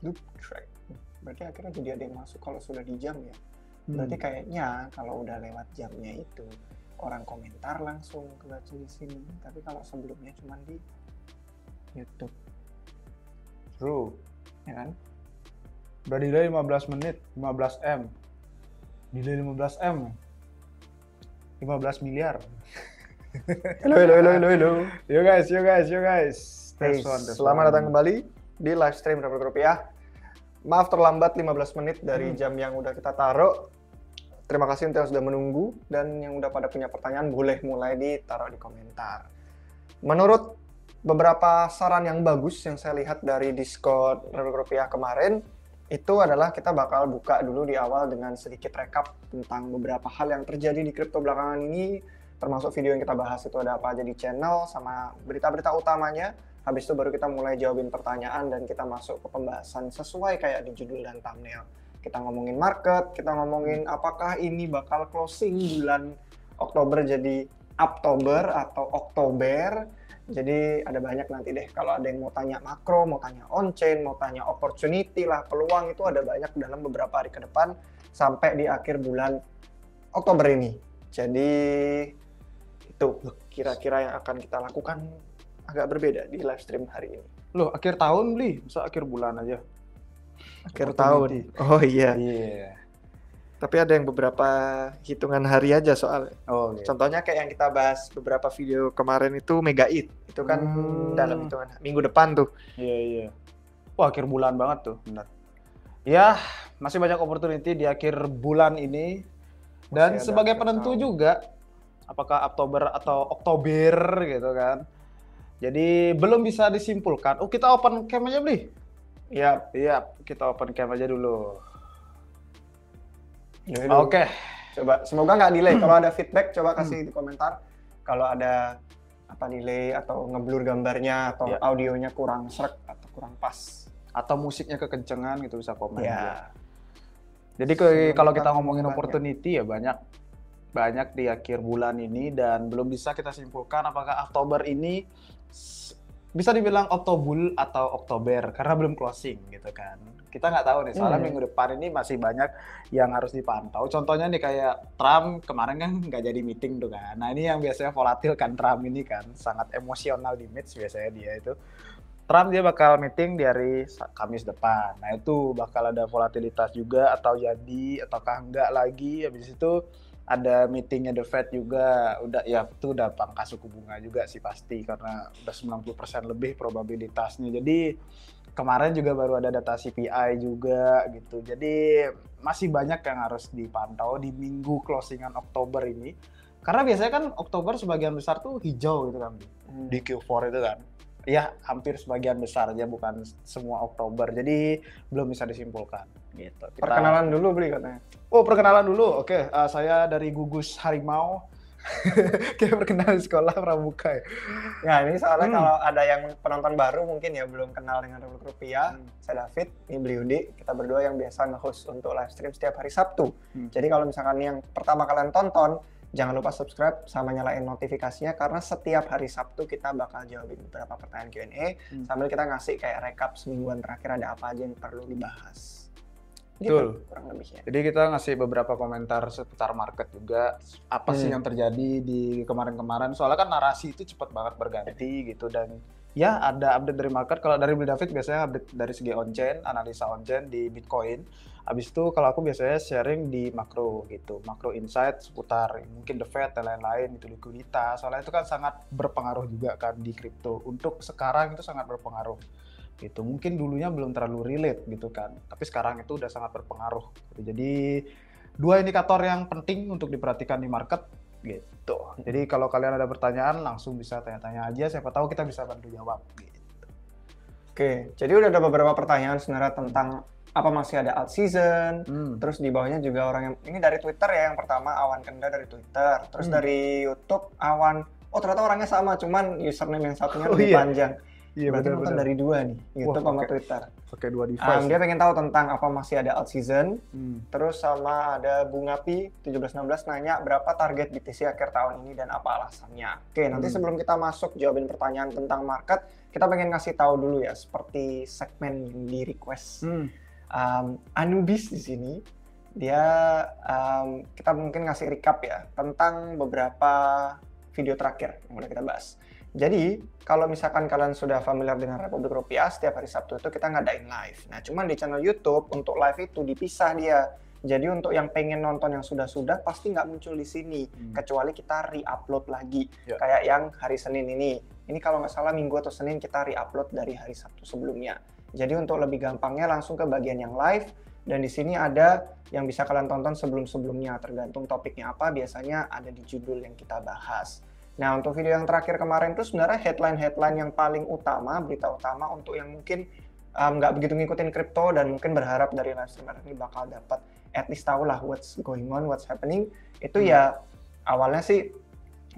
loop track. Berarti akhirnya jadi ada yang masuk kalau sudah di jam ya. Berarti kayaknya kalau udah lewat jamnya itu orang komentar langsung kebaca di sini. Tapi kalau sebelumnya cuma di YouTube, True. ya kan? Udah delay 15 menit, 15 M. Delay 15 M. 15 miliar. Halo. Yo guys. Hey, Tes selamat one. datang kembali di live stream Rp2. Maaf terlambat 15 menit dari jam yang udah kita taruh. Terima kasih untuk yang sudah menunggu dan yang udah pada punya pertanyaan boleh mulai ditaruh di komentar. Menurut beberapa saran yang bagus yang saya lihat dari Discord Rp2 kemarin, itu adalah kita bakal buka dulu di awal dengan sedikit rekap tentang beberapa hal yang terjadi di kripto belakangan ini, termasuk video yang kita bahas itu ada apa aja di channel, sama berita-berita utamanya. Habis itu baru kita mulai jawabin pertanyaan dan kita masuk ke pembahasan sesuai kayak di judul dan thumbnail. Kita ngomongin market, kita ngomongin apakah ini bakal closing bulan Oktober jadi Uptober atau Oktober. Jadi ada banyak nanti deh, kalau ada yang mau tanya makro, mau tanya on-chain, mau tanya opportunity lah, peluang itu ada banyak dalam beberapa hari ke depan sampai di akhir bulan Oktober ini. Jadi itu kira-kira yang akan kita lakukan agak berbeda di live stream hari ini. Loh, akhir tahun beli, masa akhir bulan aja? Akhir Opportunity. tahun. Oh iya. Iya. Tapi ada yang beberapa hitungan hari aja soalnya. Oh, gitu. Contohnya kayak yang kita bahas beberapa video kemarin itu Mega Eat. Itu kan dalam hitungan minggu depan tuh. Iya. Wah, akhir bulan banget tuh, benar. Ya, masih banyak opportunity di akhir bulan ini. Dan Masih ada sebagai akhir penentu tahun. juga, apakah Oktober atau Oktober gitu kan. Jadi belum bisa disimpulkan. Oh, kita open cam aja beli. Iya. Iya, kita open cam aja dulu. Yaudah. Oke. Coba, semoga nggak delay. Kalau ada feedback, coba kasih di komentar. Kalau ada apa delay atau ngeblur gambarnya atau Ya. audionya kurang srek atau kurang pas. Atau musiknya kekencengan gitu bisa komen. juga. Ya. Jadi Sebelum kalau kita kita ngomongin banyak. opportunity ya banyak di akhir bulan ini dan belum bisa kita simpulkan apakah Oktober ini bisa dibilang Oktobul atau Oktober karena belum closing gitu kan. Kita nggak tahu nih soalnya minggu depan ini masih banyak yang harus dipantau. Contohnya nih kayak Trump kemarin kan nggak jadi meeting tuh kan. Nah ini yang biasanya volatil kan Trump ini kan sangat emosional di match biasanya dia itu. Trump dia bakal meeting di hari Kamis depan. Nah itu bakal ada volatilitas juga atau jadi ataukah enggak lagi. Habis itu ada meetingnya The Fed juga. Udah ya itu udah pangkas suku bunga juga sih pasti karena udah 90% lebih probabilitasnya. Jadi kemarin juga baru ada data CPI juga gitu. Jadi masih banyak yang harus dipantau di minggu closingan Oktober ini. Karena biasanya kan Oktober sebagian besar tuh hijau gitu kan di Q4 itu kan. Ya hampir sebagian besar aja bukan semua Oktober jadi belum bisa disimpulkan gitu. Perkenalan dulu beli katanya. Oh perkenalan dulu, oke. Saya dari Gugus Harimau. Kayak perkenalan sekolah pramuka ya. Ya ini soalnya kalau ada yang penonton baru mungkin ya belum kenal dengan Rp2. Saya David, ini beli Udi. Kita berdua yang biasa nge-host untuk live stream setiap hari Sabtu. Jadi kalau misalkan yang pertama kalian tonton, jangan lupa subscribe sama nyalain notifikasinya karena setiap hari Sabtu kita bakal jawabin beberapa pertanyaan Q&A sambil kita ngasih kayak rekap semingguan terakhir ada apa aja yang perlu dibahas. Gitu, Betul. kurang lebihnya. Jadi kita ngasih beberapa komentar seputar market juga apa sih yang terjadi di kemarin-kemarin. Soalnya kan narasi itu cepat banget berganti gitu dan ya ada update dari market. Kalau dari Bill David biasanya update dari segi on-chain, analisa on-chain di Bitcoin. Habis itu kalau aku biasanya sharing di makro gitu, makro insight seputar mungkin The Fed dan lain-lain itu likuiditas. Soalnya itu kan sangat berpengaruh juga kan di kripto. Untuk sekarang itu sangat berpengaruh gitu. Mungkin dulunya belum terlalu relate gitu kan, tapi sekarang itu udah sangat berpengaruh. Gitu. Jadi dua indikator yang penting untuk diperhatikan di market gitu. Jadi kalau kalian ada pertanyaan langsung bisa tanya-tanya aja, siapa tahu kita bisa bantu jawab. Gitu. Oke, jadi udah ada beberapa pertanyaan sebenarnya tentang apa masih ada alt season, terus di bawahnya juga orang yang, ini dari Twitter ya yang pertama, Awan Kenda dari Twitter, terus dari YouTube, Awan, oh ternyata orangnya sama, cuman username yang satunya lebih panjang. Iya, Berarti nonton benar-benar. dari dua nih, YouTube sama pakai Twitter. pakai 2 device. Dia pengen tahu tentang apa masih ada out season. Hmm. Terus sama ada Bung Api 1716 nanya berapa target BTC akhir tahun ini dan apa alasannya. Oke, nanti sebelum kita masuk jawabin pertanyaan tentang market, kita pengen ngasih tahu dulu ya, seperti segmen yang di request. Anubis di sini, dia kita mungkin ngasih recap ya tentang beberapa video terakhir yang udah kita bahas. Jadi, kalau misalkan kalian sudah familiar dengan Republik Rupiah, setiap hari Sabtu itu kita ngadain live. Nah, cuman di channel YouTube, untuk live itu dipisah dia. Jadi, untuk yang pengen nonton yang sudah-sudah, pasti nggak muncul di sini. Kecuali kita re-upload lagi. Kayak yang hari Senin ini. Ini kalau nggak salah Minggu atau Senin kita re-upload dari hari Sabtu sebelumnya. Jadi, untuk lebih gampangnya langsung ke bagian yang live. Dan di sini ada yang bisa kalian tonton sebelum-sebelumnya. Tergantung topiknya apa, biasanya ada di judul yang kita bahas. Nah, untuk video yang terakhir kemarin itu sebenarnya headline-headline yang paling utama, berita utama untuk yang mungkin nggak begitu ngikutin kripto dan mungkin berharap dari live streamer ini bakal dapat at least tahu lah what's going on, what's happening. Itu ya awalnya sih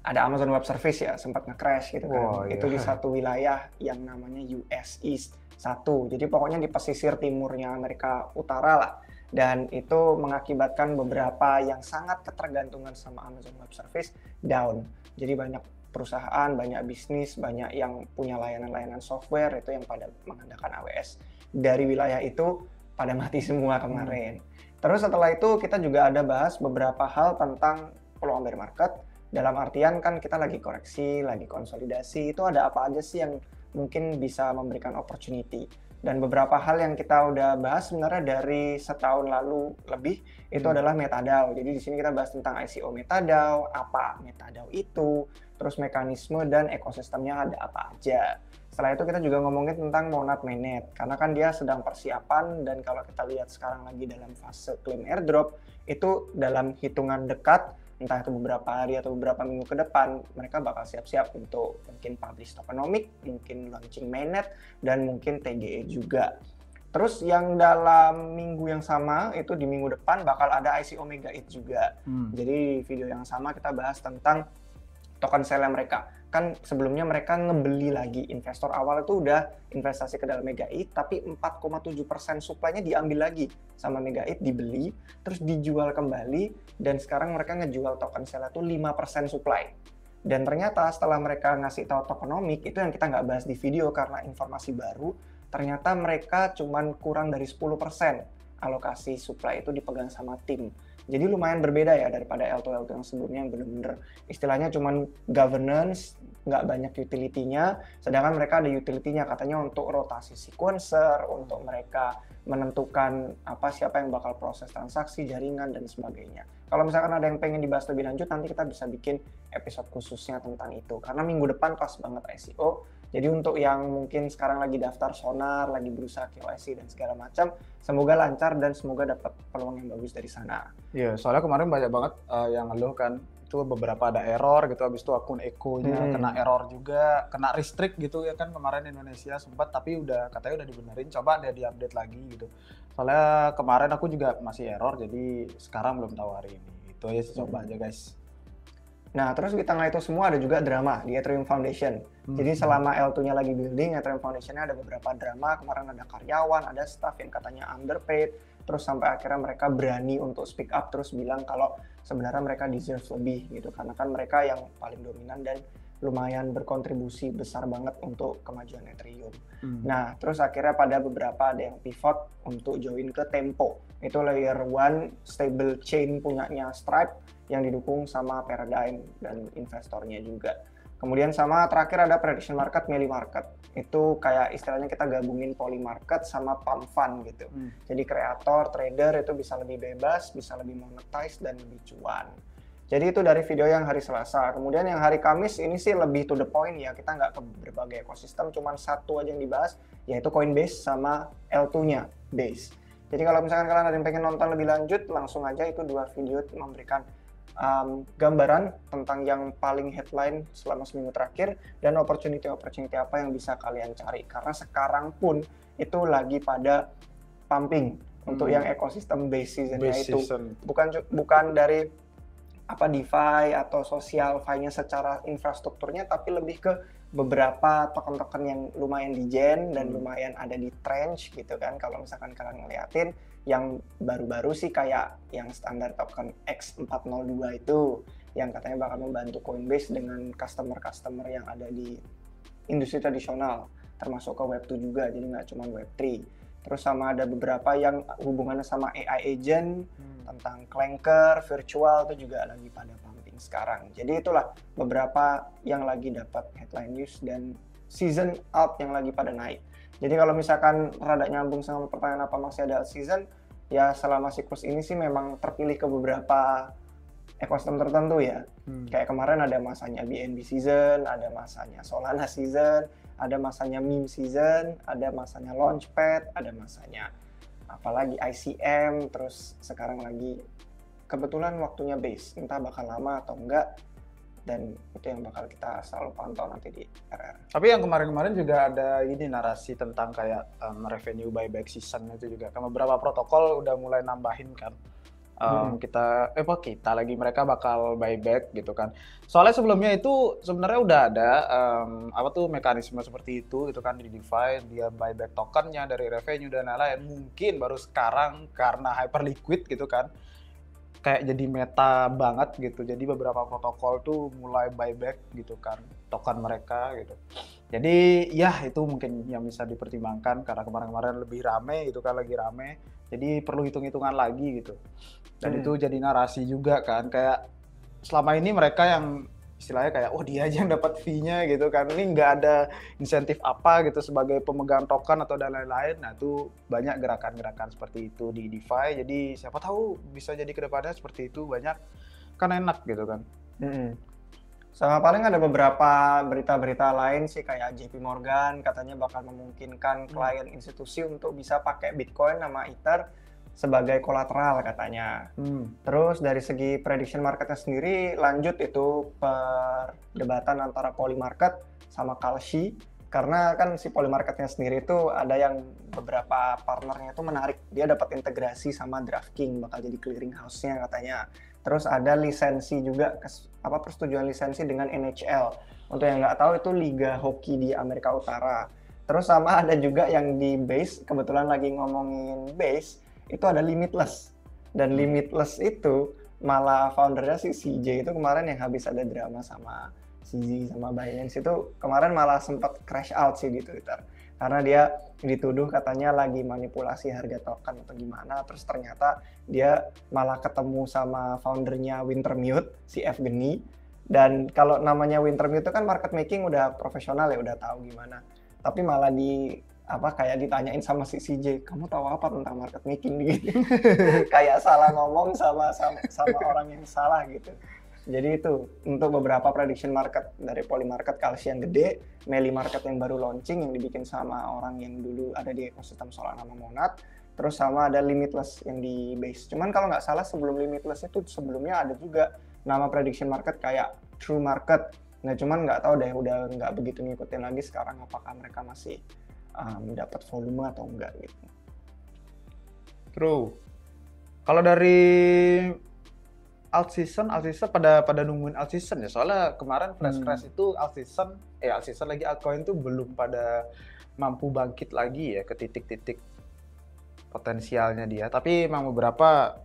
ada Amazon Web Service ya, sempat nge-crash gitu kan. Itu di satu wilayah yang namanya US East 1. Jadi pokoknya di pesisir timurnya Amerika Utara lah. Dan itu mengakibatkan beberapa yang sangat ketergantungan sama Amazon Web Service down. Jadi banyak perusahaan, banyak bisnis, banyak yang punya layanan-layanan software itu yang pada mengandalkan AWS. Dari wilayah itu pada mati semua kemarin. Terus setelah itu kita juga ada bahas beberapa hal tentang peluang bear market. Dalam artian kan kita lagi koreksi, lagi konsolidasi, itu ada apa aja sih yang mungkin bisa memberikan opportunity. Dan beberapa hal yang kita udah bahas sebenarnya dari setahun lalu lebih itu adalah MetaDAO. Jadi di sini kita bahas tentang ICO MetaDAO, apa MetaDAO itu, terus mekanisme dan ekosistemnya ada apa aja. Setelah itu kita juga ngomongin tentang Monad Mainnet, karena kan dia sedang persiapan dan kalau kita lihat sekarang lagi dalam fase claim airdrop, itu dalam hitungan dekat entah itu beberapa hari atau beberapa minggu ke depan, mereka bakal siap-siap untuk mungkin publish tokenomic, mungkin launching mainnet, dan mungkin TGE juga. Terus yang dalam minggu yang sama, itu di minggu depan bakal ada ICO Mega It juga. Jadi video yang sama kita bahas tentang token sale mereka. Kan sebelumnya mereka ngebeli lagi, investor awal itu udah investasi ke dalam Mega It, tapi 4,7% supply-nya diambil lagi sama Mega It, dibeli, terus dijual kembali, dan sekarang mereka ngejual token sale itu 5% supply. Dan ternyata setelah mereka ngasih tahu tokenomic, itu yang kita nggak bahas di video karena informasi baru, ternyata mereka cuman kurang dari 10% alokasi supply itu dipegang sama tim. Jadi lumayan berbeda ya daripada L2 yang sebelumnya yang bener-bener istilahnya cuman governance, nggak banyak utility-nya, sedangkan mereka ada utility-nya katanya untuk rotasi sequencer, untuk mereka menentukan siapa yang bakal proses transaksi, jaringan, dan sebagainya. Kalau misalkan ada yang pengen dibahas lebih lanjut, nanti kita bisa bikin episode khususnya tentang itu. Karena minggu depan pas banget ICO, jadi untuk yang mungkin sekarang lagi daftar Sonar, lagi berusaha KYC dan segala macam, semoga lancar dan semoga dapat peluang yang bagus dari sana. Iya, soalnya kemarin banyak banget yang ngeluh kan, itu beberapa ada error gitu, habis itu akun Eko-nya kena error juga, kena restrict gitu ya kan kemarin Indonesia sempat, tapi katanya udah dibenerin, coba dia diupdate lagi gitu. Soalnya kemarin aku juga masih error, jadi sekarang belum tahu hari ini. Itu aja sih, coba aja guys. Nah, terus di tengah itu semua ada juga drama di Ethereum Foundation. Jadi selama L2-nya lagi building, Ethereum Foundation-nya ada beberapa drama. Kemarin ada karyawan, ada staff yang katanya underpaid. Terus sampai akhirnya mereka berani untuk speak up, terus bilang kalau sebenarnya mereka deserve lebih gitu. Karena kan mereka yang paling dominan dan lumayan berkontribusi besar banget untuk kemajuan Ethereum. Nah, terus akhirnya pada beberapa ada yang pivot untuk join ke Tempo. Itu layer 1 stable chain punyanya Stripe yang didukung sama Paradigm dan investornya juga. Kemudian sama terakhir ada prediction market, Meli market. Itu kayak istilahnya kita gabungin poly market sama pump fund gitu. Jadi kreator, trader itu bisa lebih bebas, bisa lebih monetize dan lebih cuan. Jadi itu dari video yang hari Selasa. Kemudian yang hari Kamis ini sih lebih to the point ya. Kita nggak ke berbagai ekosistem, cuman satu aja yang dibahas, yaitu Coinbase sama L2-nya, Base. Jadi kalau misalkan kalian ada yang pengen nonton lebih lanjut, langsung aja itu dua video memberikan gambaran tentang yang paling headline selama seminggu terakhir dan opportunity apa yang bisa kalian cari. Karena sekarang pun itu lagi pada pumping untuk yang ekosistem base season-nya itu. Bukan dari DeFi atau social fi-nya secara infrastrukturnya, tapi lebih ke beberapa token-token yang lumayan digen dan lumayan ada di trench gitu kan. Kalau misalkan kalian ngeliatin yang baru-baru sih kayak yang standar token X402 itu yang katanya bakal membantu Coinbase dengan customer-customer yang ada di industri tradisional, termasuk ke Web2 juga, jadi nggak cuma Web3. Terus sama ada beberapa yang hubungannya sama AI agent, tentang Clanker, virtual itu juga lagi pada pumping sekarang. Jadi itulah beberapa yang lagi dapat headline news dan season out yang lagi pada naik. Jadi kalau misalkan rada nyambung sama pertanyaan apa masih ada season, ya selama siklus ini sih memang terpilih ke beberapa ekosistem tertentu ya. Kayak kemarin ada masanya BNB season, ada masanya Solana season, ada masanya meme season, ada masanya Launchpad, ada masanya apalagi ICM, terus sekarang lagi kebetulan waktunya base, entah bakal lama atau enggak, dan itu yang bakal kita selalu pantau nanti di RR. Tapi yang kemarin-kemarin juga ada ini narasi tentang kayak revenue buyback season itu juga. Kan beberapa protokol udah mulai nambahin kan. Kita lagi mereka bakal buyback gitu kan. Soalnya sebelumnya itu sebenarnya udah ada mekanisme seperti itu gitu kan di DeFi, dia buyback tokennya dari revenue dan lain-lain. Mungkin baru sekarang karena hyperliquid gitu kan, kayak jadi meta banget gitu. Jadi beberapa protokol tuh mulai buyback gitu kan token mereka gitu. Jadi ya itu mungkin yang bisa dipertimbangkan karena kemarin-kemarin lebih rame gitu kan, lagi rame. Jadi perlu hitung-hitungan lagi gitu. Dan itu jadi narasi juga kan, kayak selama ini mereka yang istilahnya kayak dia aja yang dapat fee-nya gitu kan, ini nggak ada insentif apa gitu sebagai pemegang token atau dan lain-lain. Nah itu banyak gerakan-gerakan seperti itu di DeFi, jadi siapa tahu bisa jadi kedepannya seperti itu banyak, kan enak gitu kan. Sama paling ada beberapa berita-berita lain sih kayak JP Morgan katanya bakal memungkinkan klien institusi untuk bisa pakai Bitcoin sama Ether sebagai kolateral katanya. Terus dari segi prediction marketnya sendiri lanjut itu perdebatan antara Polymarket sama Kalshi, karena kan si Polymarketnya sendiri itu ada yang beberapa partnernya itu menarik, dia dapat integrasi sama DraftKings bakal jadi clearing house-nya katanya. Terus ada lisensi juga, persetujuan lisensi dengan NHL. Untuk yang nggak tahu itu liga hoki di Amerika Utara. Terus sama ada juga yang di Base, kebetulan lagi ngomongin Base, itu ada Limitless. Dan Limitless itu malah foundernya si CJ itu kemarin yang habis ada drama sama CZ sama Binance itu kemarin malah sempat crash out sih di Twitter. Karena dia dituduh katanya lagi manipulasi harga token atau gimana, terus ternyata dia malah ketemu sama foundernya Wintermute, si Evgeny. Dan kalau namanya Wintermute itu kan market making udah profesional ya, udah tahu gimana. Tapi malah kayak ditanyain sama si CJ, kamu tahu apa tentang market making gitu. Kayak salah ngomong sama orang yang salah gitu. Jadi itu untuk beberapa prediction market dari Polymarket, Kalshi yang gede, Melee Market yang baru launching yang dibikin sama orang yang dulu ada di ekosistem Solana sama Monad, terus sama ada Limitless yang di Base. Cuman kalau nggak salah sebelum Limitless itu sebelumnya ada juga nama prediction market kayak True Market. Nah cuman nggak tahu deh, udah nggak begitu ngikutin lagi sekarang apakah mereka masih dapat volume atau enggak gitu. True. Kalau dari alt season pada nungguin alt season ya, soalnya kemarin crash itu alt season lagi altcoin tuh belum pada mampu bangkit lagi ya ke titik-titik potensialnya dia. Tapi emang beberapa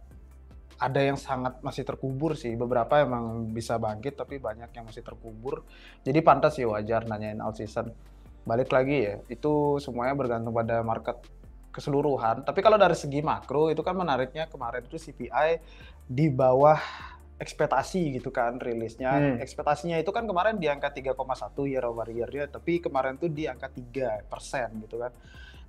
ada yang sangat masih terkubur sih, beberapa emang bisa bangkit tapi banyak yang masih terkubur. Jadi pantas sih wajar nanyain alt season. Balik lagi ya, itu semuanya bergantung pada market keseluruhan. Tapi kalau dari segi makro itu kan menariknya kemarin itu CPI di bawah ekspektasi gitu kan rilisnya. Ekspektasinya itu kan kemarin di angka 3,1 year over year-nya, tapi kemarin tuh di angka 3% gitu kan.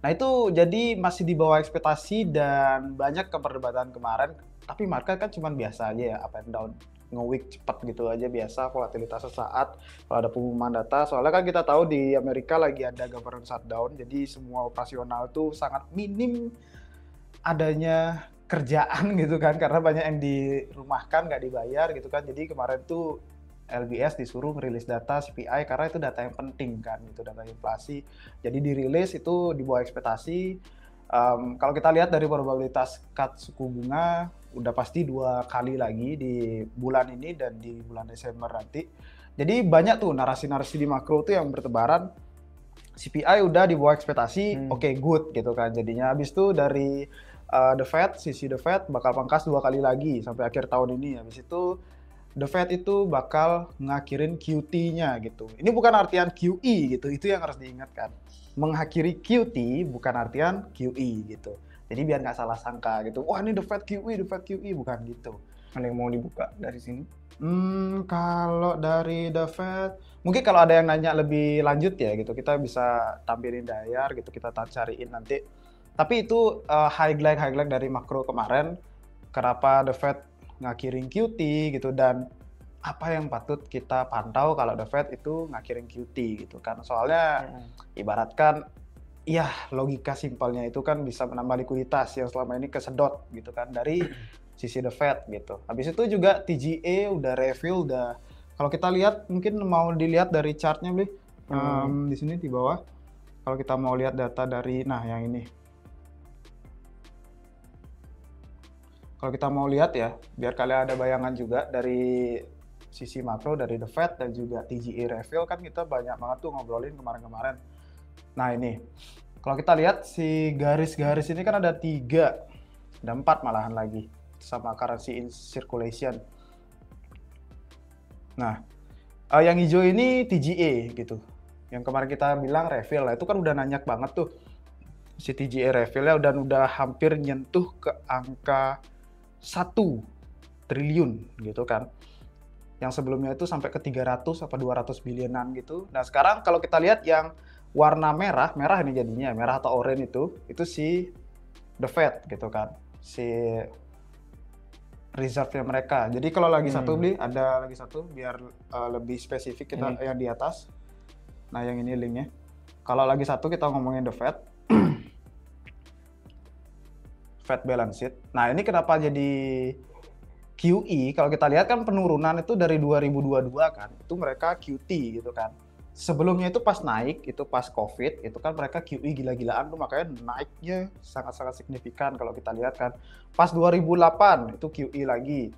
Nah itu jadi masih di bawah ekspektasi dan banyak keperdebatan kemarin, tapi market kan cuma biasa aja ya, up and down, nge-week cepat gitu aja biasa, volatilitas sesaat kalau ada pengumuman data. Soalnya kan kita tahu di Amerika lagi ada government shutdown, jadi semua operasional tuh sangat minim adanya kerjaan gitu kan, karena banyak yang dirumahkan, nggak dibayar gitu kan. Jadi kemarin tuh LBS disuruh merilis data CPI karena itu data yang penting kan, itu data inflasi. Jadi dirilis itu di bawah ekspektasi. Kalau kita lihat dari probabilitas cut suku bunga, udah pasti 2 kali lagi di bulan ini dan di bulan Desember nanti. Jadi banyak tuh narasi-narasi di makro tuh yang bertebaran. CPI udah di bawah ekspektasi, oke, good gitu kan. Jadinya habis itu dari The Fed, sisi The Fed bakal pangkas 2 kali lagi sampai akhir tahun ini. Habis itu The Fed itu bakal ngakhirin QT-nya gitu. Ini bukan artian QE gitu, itu yang harus diingatkan. Mengakhiri QT bukan artian QE gitu. Jadi biar nggak salah sangka gitu. Wah ini The Fed QE, The Fed QE, bukan gitu. Ada yang mau dibuka dari sini? Kalau dari The Fed, mungkin kalau ada yang nanya lebih lanjut ya gitu, kita bisa tampilin layar gitu, kita cariin nanti. Tapi itu highlight dari makro kemarin, kenapa The Fed ngakhirin QT gitu, dan apa yang patut kita pantau kalau The Fed itu ngakhirin QT gitu kan. Soalnya ibaratkan, ya logika simpelnya itu kan bisa menambah likuiditas yang selama ini kesedot gitu kan dari sisi The Fed gitu. Habis itu juga TGA udah refill, udah kalau kita lihat mungkin mau dilihat dari chartnya Bli. Di sini di bawah. Kalau kita mau lihat data dari, nah yang ini. Kalau kita mau lihat ya, biar kalian ada bayangan juga dari sisi makro dari The Fed dan juga TGA refill, kan kita banyak banget tuh ngobrolin kemarin-kemarin. Nah ini, kalau kita lihat si garis-garis ini kan ada 3, ada 4 malahan lagi sama currency in circulation. Nah, yang hijau ini TGA gitu. Yang kemarin kita bilang refill, itu kan udah nanyak banget tuh si TGA refill-nya, dan udah hampir nyentuh ke angka 1 triliun gitu kan. Yang sebelumnya itu sampai ke 300 apa 200 bilionan gitu. Nah, sekarang kalau kita lihat yang warna merah ini jadinya, merah atau oranye itu si The Fed gitu kan. Si reserve-nya mereka. Jadi kalau lagi satu Bli, ada lagi satu biar lebih spesifik kita yang di atas. Nah, yang ini linknya. Kalau lagi satu kita ngomongin The Fed. Fed balance sheet. Nah, ini kenapa jadi QE? Kalau kita lihat kan penurunan itu dari 2022 kan. Itu mereka QT gitu kan. Sebelumnya itu pas naik, itu pas COVID, itu kan mereka QE gila-gilaan tuh, makanya naiknya sangat-sangat signifikan kalau kita lihat kan. Pas 2008 itu QE lagi,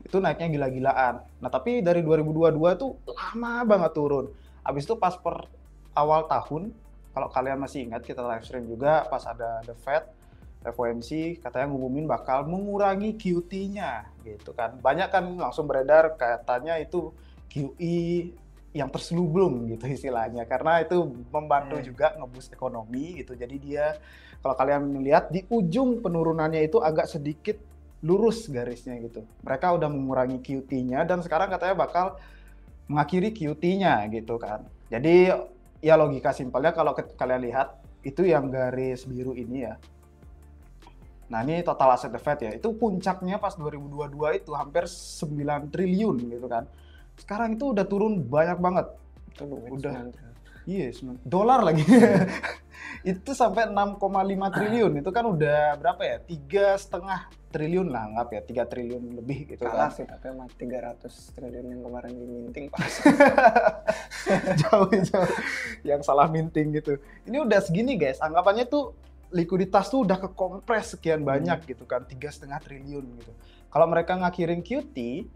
itu naiknya gila-gilaan. Nah tapi dari 2022 itu lama banget turun. Habis itu pas per awal tahun, kalau kalian masih ingat kita live stream juga pas ada The Fed, FOMC katanya ngumumin bakal mengurangi QT-nya gitu kan. Banyak kan langsung beredar katanya itu QE yang terselubung gitu istilahnya, karena itu membantu juga ngeboost ekonomi gitu. Jadi dia, kalau kalian melihat di ujung penurunannya itu agak sedikit lurus garisnya gitu. Mereka udah mengurangi QT-nya dan sekarang katanya bakal mengakhiri QT-nya gitu kan. Jadi ya logika simpelnya kalau kalian lihat itu yang garis biru ini ya. Nah ini total aset The Fed ya, itu puncaknya pas 2022 itu hampir 9 triliun gitu kan. Sekarang itu udah turun banyak banget. Itu udah iya, dolar lagi. Itu sampai 6,5 triliun. Itu kan udah berapa ya? 3,5 triliun lah, anggap ya, 3 triliun lebih gitu kalah kan. sih, tapi sama 300 triliun yang kemarin diminting Pak. jauh. Yang salah minting gitu. Ini udah segini guys, anggapannya tuh likuiditas tuh udah kekompres sekian banyak gitu kan, 3,5 triliun gitu. Kalau mereka ngakhirin QT,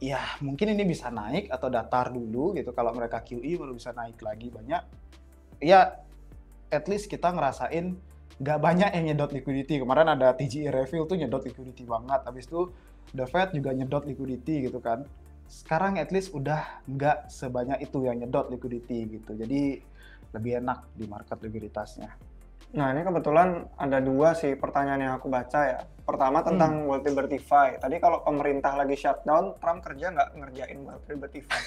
ya mungkin ini bisa naik atau datar dulu gitu. Kalau mereka QE baru bisa naik lagi banyak. Ya at least kita ngerasain nggak banyak yang nyedot liquidity. Kemarin ada TGA refill tuh nyedot liquidity banget. Habis itu The Fed juga nyedot liquidity gitu kan. Sekarang at least udah nggak sebanyak itu yang nyedot liquidity gitu. Jadi lebih enak di market likuiditasnya. Nah ini kebetulan ada 2 sih pertanyaan yang aku baca ya. Pertama tentang Wealth Liberty-Fi. Tadi kalau pemerintah lagi shutdown, Trump kerja nggak ngerjain Wealth Liberty-Fi?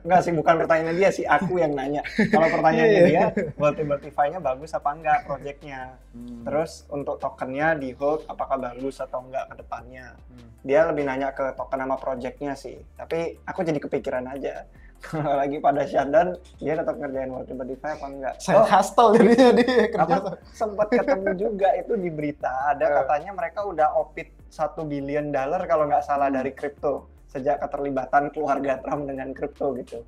Enggak sih, bukan pertanyaannya dia sih, aku yang nanya. Kalau pertanyaannya dia, Wealth Liberty-Fi-nya bagus apa enggak projectnya? Terus untuk tokennya di hold, apakah bagus atau enggak ke depannya? Dia lebih nanya ke token sama projectnya sih. Tapi aku jadi kepikiran aja. Kalau lagi pada shutdown, dia tetap ngerjain Wealth Liberty-Fi apa enggak? Hustle jadinya dia kerja. Sempat ketemu juga itu di berita, ada katanya mereka udah opit $1 billion kalau nggak salah dari kripto sejak keterlibatan keluarga Trump dengan kripto gitu.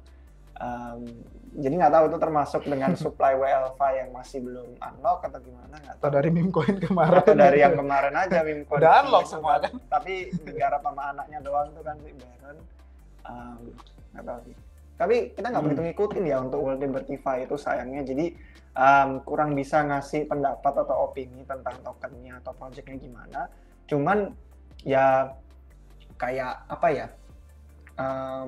Jadi nggak tahu itu termasuk dengan supply WLFi yang masih belum unlock atau gimana, nggak tahu. Atau dari meme coin kemarin. Atau dari yang kemarin aja meme coin. Udah unlock semua kan. Tapi digarap sama anaknya doang tuh kan si Baron. Nggak tahu sih. Tapi kita nggak begitu ngikutin ya untuk World Liberty itu sayangnya. Jadi kurang bisa ngasih pendapat atau opini tentang tokennya atau projectnya gimana. Cuman ya kayak apa ya?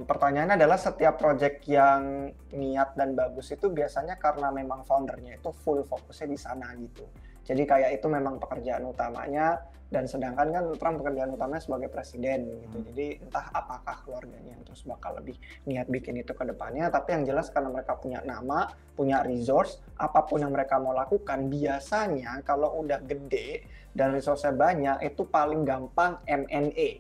Pertanyaannya adalah setiap project yang niat dan bagus itu biasanya karena memang foundernya itu full fokusnya di sana gitu. Jadi kayak itu memang pekerjaan utamanya, dan sedangkan kan Trump pekerjaan utamanya sebagai presiden gitu. Jadi entah apakah keluarganya yang terus bakal lebih niat bikin itu ke depannya, tapi yang jelas karena mereka punya nama, punya resource, apapun yang mereka mau lakukan biasanya kalau udah gede dan resource-nya banyak itu paling gampang M&A,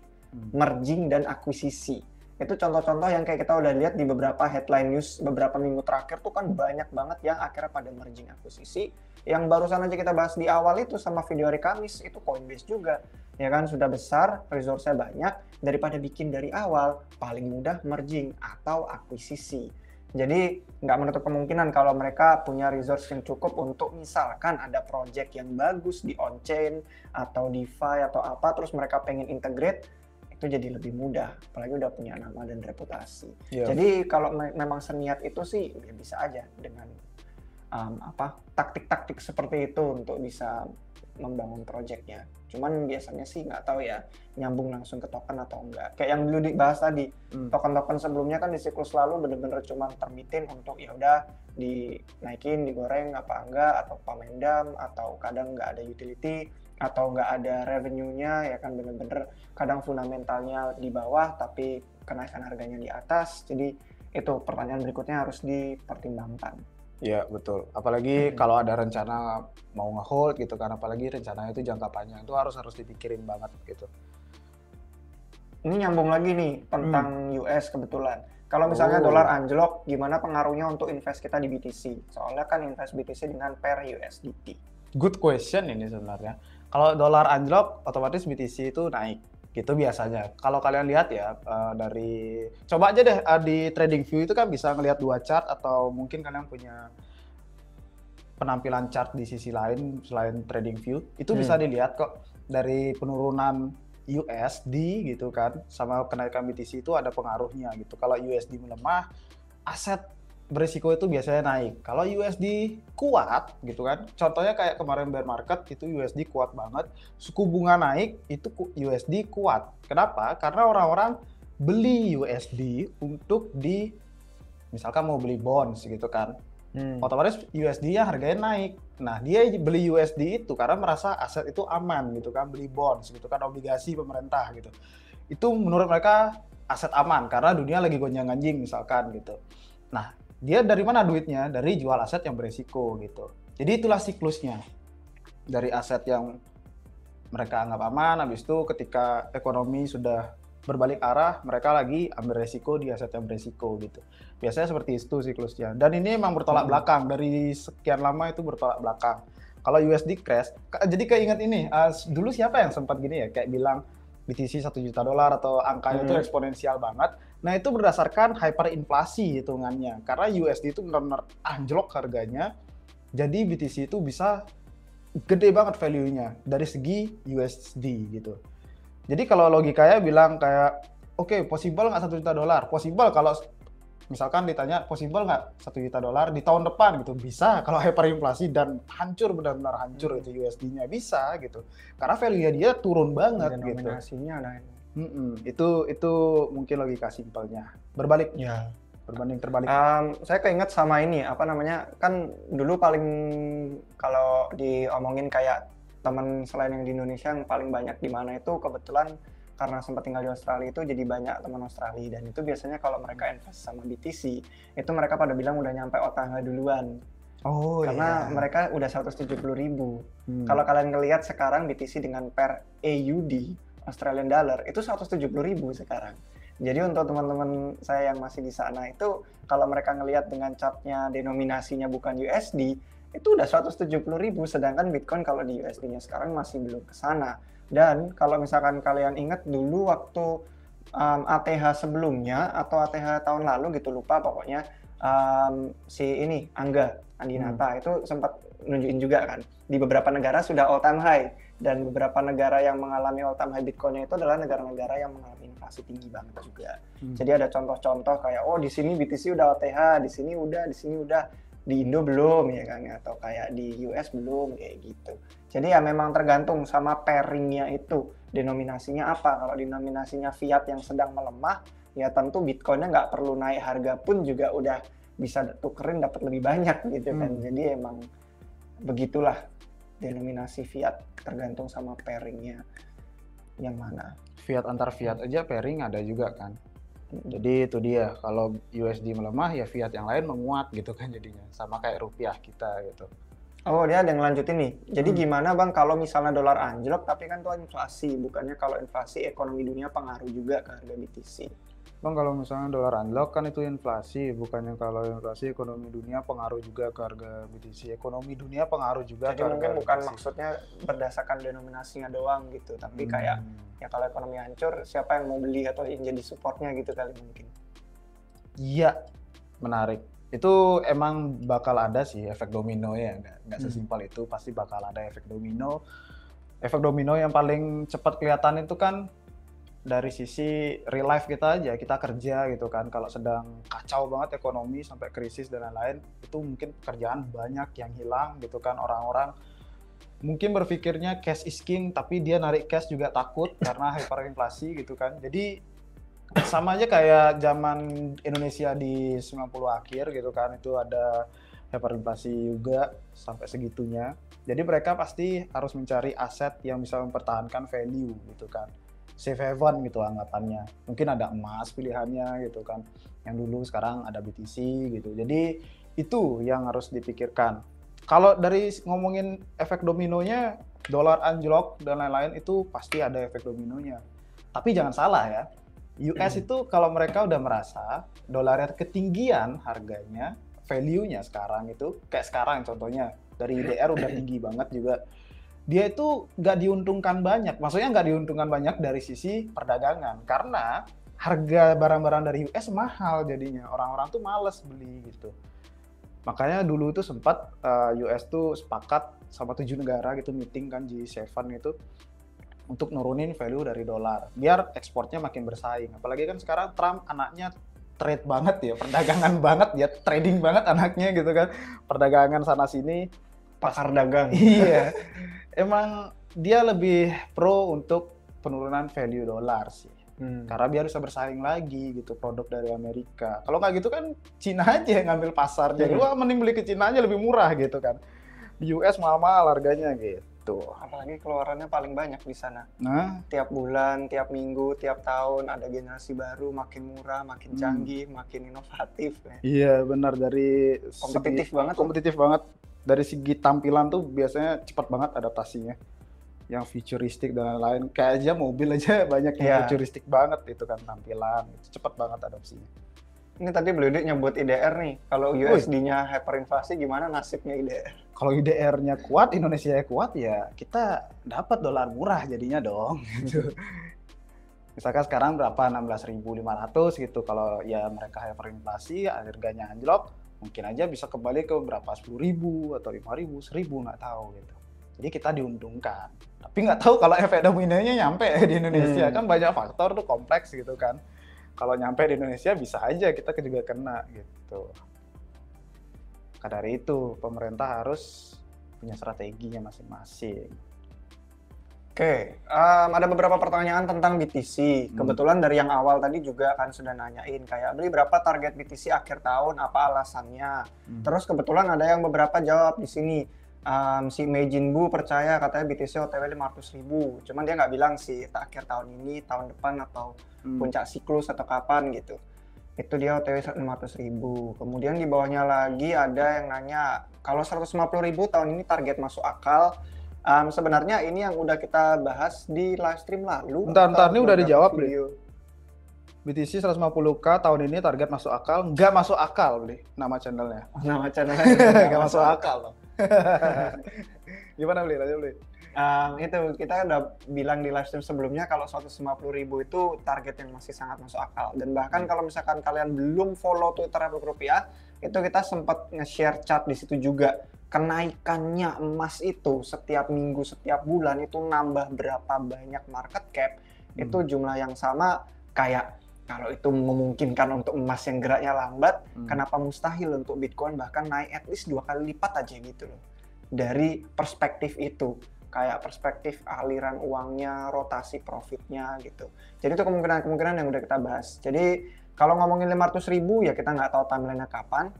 merging dan akuisisi. Itu contoh-contoh yang kayak kita udah lihat di beberapa headline news beberapa minggu terakhir tuh kan banyak banget yang akhirnya pada merging akuisisi. Yang barusan aja kita bahas di awal itu sama video hari Kamis itu Coinbase juga, ya kan, sudah besar, resource-nya banyak, daripada bikin dari awal, paling mudah merging atau akuisisi. Jadi nggak menutup kemungkinan kalau mereka punya resource yang cukup untuk misalkan ada project yang bagus di on-chain atau DeFi atau apa, terus mereka pengen integrate, itu jadi lebih mudah, apalagi udah punya nama dan reputasi. Jadi kalau memang seniat itu sih ya bisa aja dengan taktik-taktik seperti itu untuk bisa membangun projectnya. Cuman biasanya sih nggak tahu ya nyambung langsung ke token atau enggak. Kayak yang dulu dibahas tadi, token-token sebelumnya kan di siklus lalu bener-bener cuma terbitin untuk ya udah dinaikin, digoreng apa enggak, atau pamendam, atau kadang nggak ada utility, atau nggak ada revenue-nya, ya kan, bener-bener kadang fundamentalnya di bawah tapi kenaikan harganya di atas. Jadi itu pertanyaan berikutnya harus dipertimbangkan. Iya, betul. Apalagi kalau ada rencana mau nge-hold gitu kan, apalagi rencananya itu jangka panjang, itu harus dipikirin banget gitu. Ini nyambung lagi nih tentang US kebetulan. Kalau misalnya dolar anjlok, gimana pengaruhnya untuk invest kita di BTC? Soalnya kan invest BTC dengan pair USDT. Good question ini sebenarnya. Kalau dolar anjlok, otomatis BTC itu naik. Gitu biasanya. Kalau kalian lihat ya, coba aja deh di TradingView itu kan bisa ngelihat 2 chart, atau mungkin kalian punya penampilan chart di sisi lain selain TradingView. Itu bisa dilihat kok dari penurunan USD gitu kan, sama kenaikan BTC itu ada pengaruhnya gitu. Kalau USD melemah, aset berisiko itu biasanya naik. Kalau USD kuat gitu kan, contohnya kayak kemarin bear market itu USD kuat banget, suku bunga naik itu USD kuat. Kenapa? Karena orang-orang beli USD untuk misalkan mau beli bonds gitu kan, otomatis USD-nya harganya naik. Nah, dia beli USD itu karena merasa aset itu aman gitu kan, beli bonds gitu kan, obligasi pemerintah gitu. Itu menurut mereka aset aman karena dunia lagi gonjang-ganjing misalkan gitu. Nah, dia dari mana duitnya? Dari jual aset yang beresiko gitu. Jadi itulah siklusnya. Dari aset yang mereka anggap aman, habis itu ketika ekonomi sudah berbalik arah, mereka lagi ambil resiko di aset yang beresiko gitu. Biasanya seperti itu siklusnya. Dan ini memang bertolak belakang. Dari sekian lama itu bertolak belakang. Kalau USD crash, jadi keinget ini, dulu siapa yang sempat gini ya, kayak bilang BTC $1 juta atau angkanya itu eksponensial banget. Nah, itu berdasarkan hyperinflasi hitungannya. Karena USD itu benar-benar anjlok harganya, jadi BTC itu bisa gede banget value-nya dari segi USD gitu. Jadi kalau logikanya bilang kayak, oke, possible nggak $1 juta? Possible kalau misalkan ditanya possible nggak $1 juta di tahun depan gitu, bisa kalau hyperinflasi dan hancur, benar-benar hancur itu USD-nya, bisa gitu. Karena value-nya dia turun banget gitu. Denominasinya ada. Itu mungkin logika simpelnya. Berbalik. Ya. Berbanding terbalik. Saya keinget sama ini, apa namanya, kan dulu paling kalau diomongin kayak teman selain yang di Indonesia yang paling banyak di mana itu kebetulan karena sempat tinggal di Australia itu jadi banyak teman Australia, dan itu biasanya kalau mereka invest sama BTC itu mereka pada bilang udah nyampe OTH duluan. Karena mereka udah 170.000. Kalau kalian ngelihat sekarang BTC dengan pair AUD Australian dollar itu 170.000 sekarang. Jadi untuk teman-teman saya yang masih di sana itu kalau mereka ngelihat dengan chartnya denominasinya bukan USD itu udah 170.000, sedangkan Bitcoin kalau di USD-nya sekarang masih belum ke sana. Dan kalau misalkan kalian ingat dulu waktu ATH sebelumnya atau ATH tahun lalu gitu, lupa pokoknya, si ini Angga Andinata itu sempat nunjukin juga kan. Di beberapa negara sudah all time high, dan beberapa negara yang mengalami all time high Bitcoin-nya itu adalah negara-negara yang mengalami inflasi tinggi banget juga. Jadi ada contoh-contoh kayak di sini BTC udah OTH, di sini udah, di Indo belum ya kan, atau kayak di US belum kayak gitu. Jadi ya memang tergantung sama pairing-nya itu, denominasinya apa. Kalau denominasinya fiat yang sedang melemah, ya tentu Bitcoin-nya nggak perlu naik harga pun juga udah bisa tukerin dapat lebih banyak gitu kan. Jadi emang begitulah denominasi fiat, tergantung sama pairing-nya yang mana. Fiat antar fiat aja pairing ada juga kan. Jadi itu dia, kalau USD melemah ya fiat yang lain menguat gitu kan jadinya. Sama kayak rupiah kita gitu. Oh, dia ada yang lanjutin nih. Jadi gimana Bang kalau misalnya dolar anjlok tapi kan tuh inflasi, bukannya kalau inflasi ekonomi dunia pengaruh juga ke harga BTC? Bang, kalau misalnya dolar anjlok kan itu inflasi, bukannya kalau inflasi ekonomi dunia pengaruh juga ke harga BTC. Ekonomi dunia pengaruh juga Jadi ke harga mungkin bukan BTC. maksudnya berdasarkan denominasinya doang gitu, tapi kayak ya kalau ekonomi hancur siapa yang mau beli atau yang jadi supportnya gitu kali mungkin. Iya, menarik. Itu emang bakal ada sih efek domino ya, nggak sesimpel itu, pasti bakal ada efek domino. Efek domino yang paling cepat kelihatan itu kan dari sisi real life kita aja, kita kerja gitu kan, kalau sedang kacau banget ekonomi sampai krisis dan lain-lain, itu mungkin pekerjaan banyak yang hilang gitu kan, orang-orang mungkin berpikirnya cash is king, tapi dia narik cash juga takut karena hyperinflasi gitu kan. Jadi sama aja kayak zaman Indonesia di 90 akhir gitu kan, itu ada hyperinflasi juga sampai segitunya. Jadi mereka pasti harus mencari aset yang bisa mempertahankan value gitu kan. Safe haven gitu anggapannya. Mungkin ada emas pilihannya gitu kan. Yang dulu sekarang ada BTC gitu. Jadi itu yang harus dipikirkan. Kalau dari ngomongin efek dominonya, dolar anjlok dan lain-lain itu pasti ada efek dominonya. Tapi jangan salah ya. US itu kalau mereka udah merasa dolarnya ketinggian harganya, value-nya sekarang itu, kayak sekarang contohnya, dari IDR udah tinggi banget juga, dia itu nggak diuntungkan banyak. Maksudnya nggak diuntungkan banyak dari sisi perdagangan, karena harga barang-barang dari US mahal jadinya, orang-orang tuh males beli gitu. Makanya dulu itu sempat US tuh sepakat sama 7 negara gitu, meeting kan G7 gitu, untuk nurunin value dari dolar, biar ekspornya makin bersaing. Apalagi kan sekarang Trump anaknya trade banget ya, perdagangan banget ya, trading banget anaknya gitu kan, perdagangan sana sini, pakar dagang. Iya, emang dia lebih pro untuk penurunan value dolar sih, karena biar bisa bersaing lagi gitu produk dari Amerika. Kalau nggak gitu kan Cina aja yang ngambil pasar, jadi wah mending beli ke Cina aja lebih murah gitu kan. Di US mahal harganya gitu. Apalagi keluarannya paling banyak di sana. Nah, tiap bulan, tiap minggu, tiap tahun ada generasi baru, makin murah, makin canggih, makin inovatif. Ya. Iya benar, dari kompetitif banget. Dari segi tampilan tuh biasanya cepat banget adaptasinya. Yang futuristik dan lain-lain. Kayak aja mobil aja banyak yang futuristik banget itu kan tampilan. Itu cepat banget adaptasinya. Ini tadi Blue Dik nyebut IDR nih. Kalau USD-nya hyperinflasi gimana nasibnya IDR? Kalau IDR-nya kuat, Indonesia kuat ya kita dapat dolar murah jadinya dong. Gitu. Misalkan sekarang berapa 16.500 gitu. Kalau ya mereka hyperinflasi, harganya anjlok, mungkin aja bisa kembali ke berapa 10.000 atau 5.000, 1.000 nggak tahu gitu. Jadi kita diuntungkan. Tapi nggak tahu kalau efek dominonya nyampe di Indonesia kan banyak faktor tuh kompleks gitu kan. Kalau nyampe di Indonesia bisa aja kita juga kena gitu. Maka dari itu pemerintah harus punya strateginya masing-masing. Oke, ada beberapa pertanyaan tentang BTC. Kebetulan dari yang awal tadi juga kan sudah nanyain kayak beli berapa target BTC akhir tahun, apa alasannya. Terus kebetulan ada yang beberapa jawab di sini. Si Meijin Bu percaya katanya BTC OTW 500.000. Cuman dia nggak bilang sih akhir tahun ini, tahun depan atau puncak siklus atau kapan gitu. Itu dia OTW 500.000. Kemudian di bawahnya lagi ada yang nanya kalau 150.000 tahun ini target masuk akal. Sebenarnya ini yang udah kita bahas di live stream lalu. Bentar, ini udah dijawab video. BTC 150k tahun ini target masuk akal. Nggak masuk akal beli nama channelnya. Nama channelnya nggak masuk akal loh. Gimana beli? Lanjut beli. Itu kita udah bilang di live stream sebelumnya kalau 150.000 itu target yang masih sangat masuk akal. Dan bahkan kalau misalkan kalian belum follow Twitter Republik Rupiah, itu kita sempat nge-share chart di situ juga. Kenaikannya emas itu setiap minggu, setiap bulan itu nambah berapa banyak market cap, itu jumlah yang sama kayak kalau itu memungkinkan untuk emas yang geraknya lambat, kenapa mustahil untuk Bitcoin bahkan naik at least 2 kali lipat aja gitu loh. Dari perspektif itu. Kayak perspektif aliran uangnya, rotasi profitnya gitu. Jadi itu kemungkinan-kemungkinan yang udah kita bahas. Jadi kalau ngomongin 500.000 ya kita nggak tahu timeline-nya kapan.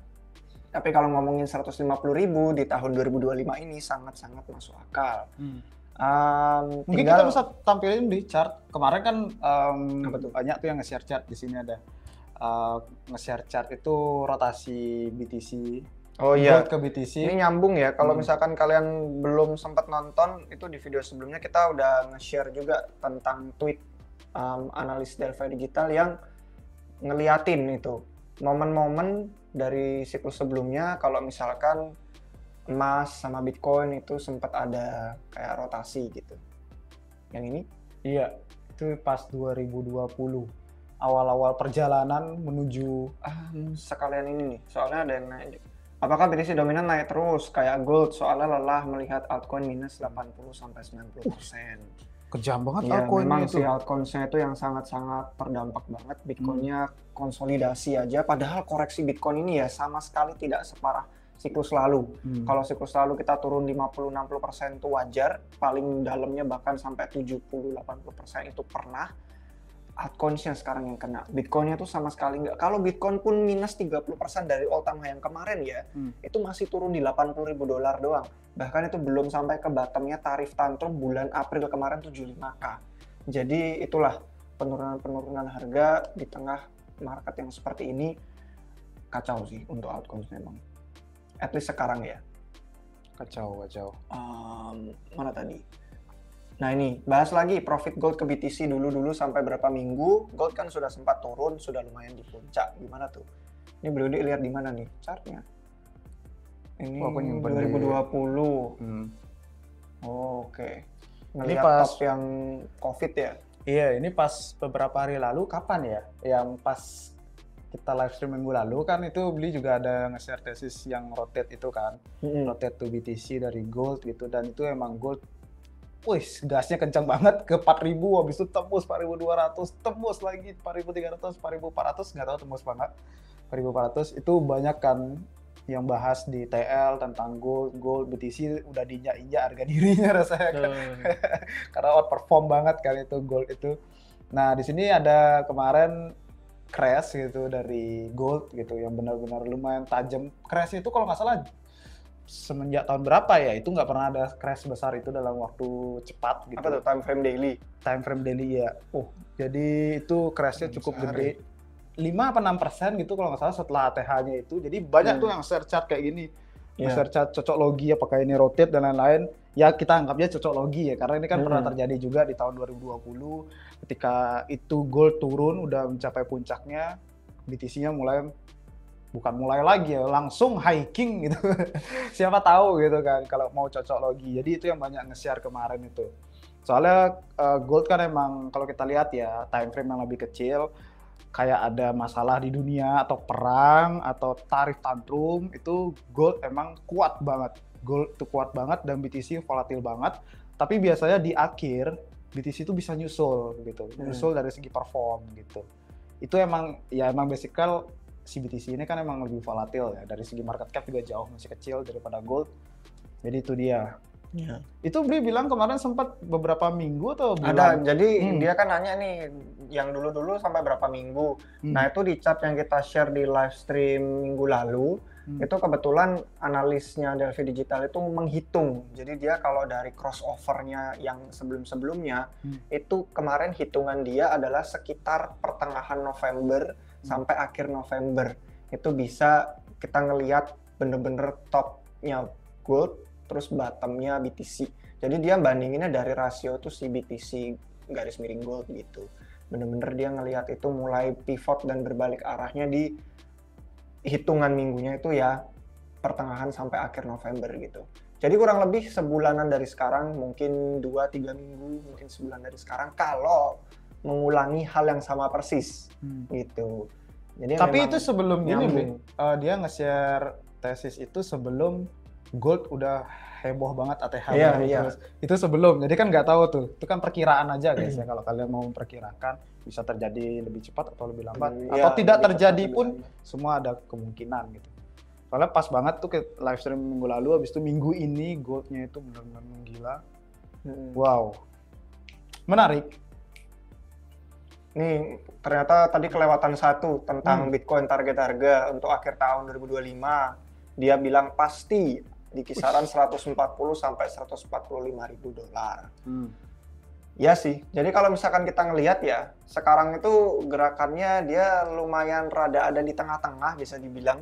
Tapi kalau ngomongin 150.000 di tahun 2025 ini sangat-sangat masuk akal. Mungkin kita bisa tampilin di chart. Kemarin kan banyak tuh yang nge-share chart. Di sini ada nge-share chart itu rotasi BTC. Oh iya, ke BTC. Ini nyambung ya, kalau misalkan kalian belum sempat nonton, itu di video sebelumnya kita udah nge-share juga tentang tweet analis Delphi Digital yang ngeliatin itu momen-momen dari siklus sebelumnya kalau misalkan emas sama Bitcoin itu sempat ada kayak rotasi gitu. Yang ini? Iya, itu pas 2020. Awal-awal perjalanan menuju sekalian ini nih, soalnya ada yang naik. Apakah BTC dominan naik terus kayak gold soalnya lelah melihat altcoin minus 80-90%. Kejam banget ya, altcoin memang itu. Si altcoin-nya itu yang sangat-sangat terdampak banget. Bitcoin-nya konsolidasi aja, padahal koreksi Bitcoin ini ya sama sekali tidak separah siklus lalu. Kalau siklus lalu kita turun 50-60% itu wajar, paling dalamnya bahkan sampai 70-80% itu pernah. Altcoins yang sekarang yang kena. Bitcoin-nya tuh sama sekali nggak. Kalau Bitcoin pun minus 30% dari all time high yang kemarin ya, itu masih turun di $80.000 doang. Bahkan itu belum sampai ke bottom-nya tarif tantrum bulan April kemarin 75K. Jadi itulah penurunan harga di tengah market yang seperti ini kacau sih untuk altcoins memang. At least sekarang ya. Kacau. Mana tadi? Nah ini, bahas lagi profit gold ke BTC dulu sampai berapa minggu. Gold kan sudah sempat turun, sudah lumayan di puncak. Gimana tuh? Ini Bro Dik lihat di mana nih chartnya? Ini 2020. Oh, oke. Ngelihat pas top yang COVID ya? Iya, ini pas beberapa hari lalu, kapan ya? Yang pas kita live stream minggu lalu kan itu beli juga ada nge-share tesis yang rotate itu kan. Rotate to BTC dari gold gitu. Dan itu emang gold gasnya kencang banget ke 4.000, habis itu tembus 4.200, tembus lagi 4.300, 4.400, nggak tahu tembus banget. 4.400 itu banyak kan yang bahas di TL tentang gold BTC udah diinjak-injak harga dirinya rasanya kan. Karena outperform banget kan itu gold itu. Nah, di sini ada kemarin crash gitu dari gold gitu yang benar-benar lumayan tajam. Crash itu kalau nggak salah semenjak tahun berapa ya, itu nggak pernah ada crash besar itu dalam waktu cepat gitu. Apa tuh time frame daily? Time frame daily ya. Jadi itu crashnya cukup gede. 5-6% gitu kalau nggak salah setelah ATH-nya itu. Jadi banyak tuh yang share chart kayak gini. Share chart cocok logi apakah ini rotate dan lain-lain. Ya kita anggapnya cocok logi ya, karena ini kan pernah terjadi juga di tahun 2020 ketika itu gold turun udah mencapai puncaknya, BTC-nya bukan mulai lagi ya, langsung hiking gitu. Siapa tahu gitu kan kalau mau cocok logi. Jadi itu yang banyak nge-share kemarin itu. Soalnya gold kan emang kalau kita lihat ya time frame yang lebih kecil, kayak ada masalah di dunia atau perang atau tarif tantrum, itu gold emang kuat banget. Gold itu kuat banget dan BTC volatil banget. Tapi biasanya di akhir BTC itu bisa nyusul gitu. Nyusul dari segi perform gitu. Itu emang basically si BTC ini kan emang lebih volatil ya, dari segi market cap juga jauh masih kecil daripada gold. Jadi itu dia. Itu Bli bilang kemarin sempat beberapa minggu atau bulan? Ada, jadi dia kan nanya nih yang dulu sampai berapa minggu. Nah itu di chart yang kita share di live stream minggu lalu, itu kebetulan analisnya Delphi Digital itu menghitung. Jadi dia kalau dari crossover-nya yang sebelum-sebelumnya, itu kemarin hitungan dia adalah sekitar pertengahan November sampai akhir November. Itu bisa kita ngelihat bener-bener topnya gold, terus bottomnya BTC. Jadi dia bandinginnya dari rasio tuh si BTC garis miring gold gitu. Bener-bener dia ngelihat itu mulai pivot dan berbalik arahnya di hitungan minggunya itu ya pertengahan sampai akhir November gitu. Jadi kurang lebih sebulanan dari sekarang, mungkin 2-3 minggu, mungkin sebulan dari sekarang, kalau mengulangi hal yang sama persis, gitu. Jadi Tapi memang itu sebelum gini, nyambung. dia nge-share tesis itu sebelum gold udah heboh banget ATH Iya, baru iya. terus. Itu sebelum, jadi kan nggak tahu tuh. Itu kan perkiraan aja guys ya, kalau kalian mau memperkirakan bisa terjadi lebih cepat atau lebih lambat. Iya, Atau tidak lebih cepat, terjadi lebih pun lambat. semua ada kemungkinan gitu. Soalnya pas banget tuh ke live stream minggu lalu, habis itu minggu ini goldnya itu benar-benar menggila. Wow, menarik. Nih, ternyata tadi kelewatan satu tentang Bitcoin target harga untuk akhir tahun 2025. Dia bilang pasti di kisaran 140 sampai 145 ribu dolar. Ya sih, jadi kalau misalkan kita ngelihat ya, sekarang itu gerakannya dia lumayan rada ada di tengah-tengah bisa dibilang.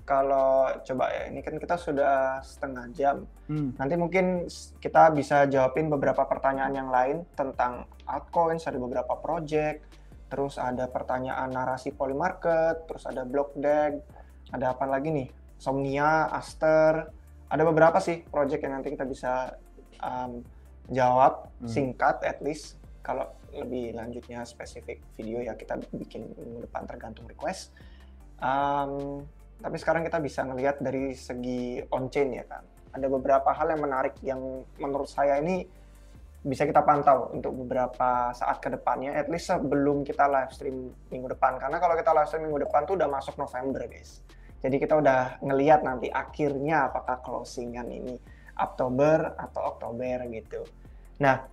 Kalau coba ya, ini kan kita sudah setengah jam. Nanti mungkin kita bisa jawabin beberapa pertanyaan yang lain tentang altcoins, ada beberapa project, terus ada pertanyaan narasi Polymarket, terus ada Blockdeck, ada apa lagi nih? Somnia, Aster, ada beberapa sih project yang nanti kita bisa jawab singkat at least. Kalau lebih lanjutnya spesifik video ya kita bikin minggu depan tergantung request. Tapi sekarang kita bisa ngelihat dari segi on-chain ya kan. Ada beberapa hal yang menarik yang menurut saya ini bisa kita pantau untuk beberapa saat ke depannya, at least sebelum kita live stream minggu depan. Karena kalau kita live stream minggu depan tuh udah masuk November guys. Jadi kita udah ngelihat nanti akhirnya apakah closingan ini Oktober atau Oktober gitu. Nah,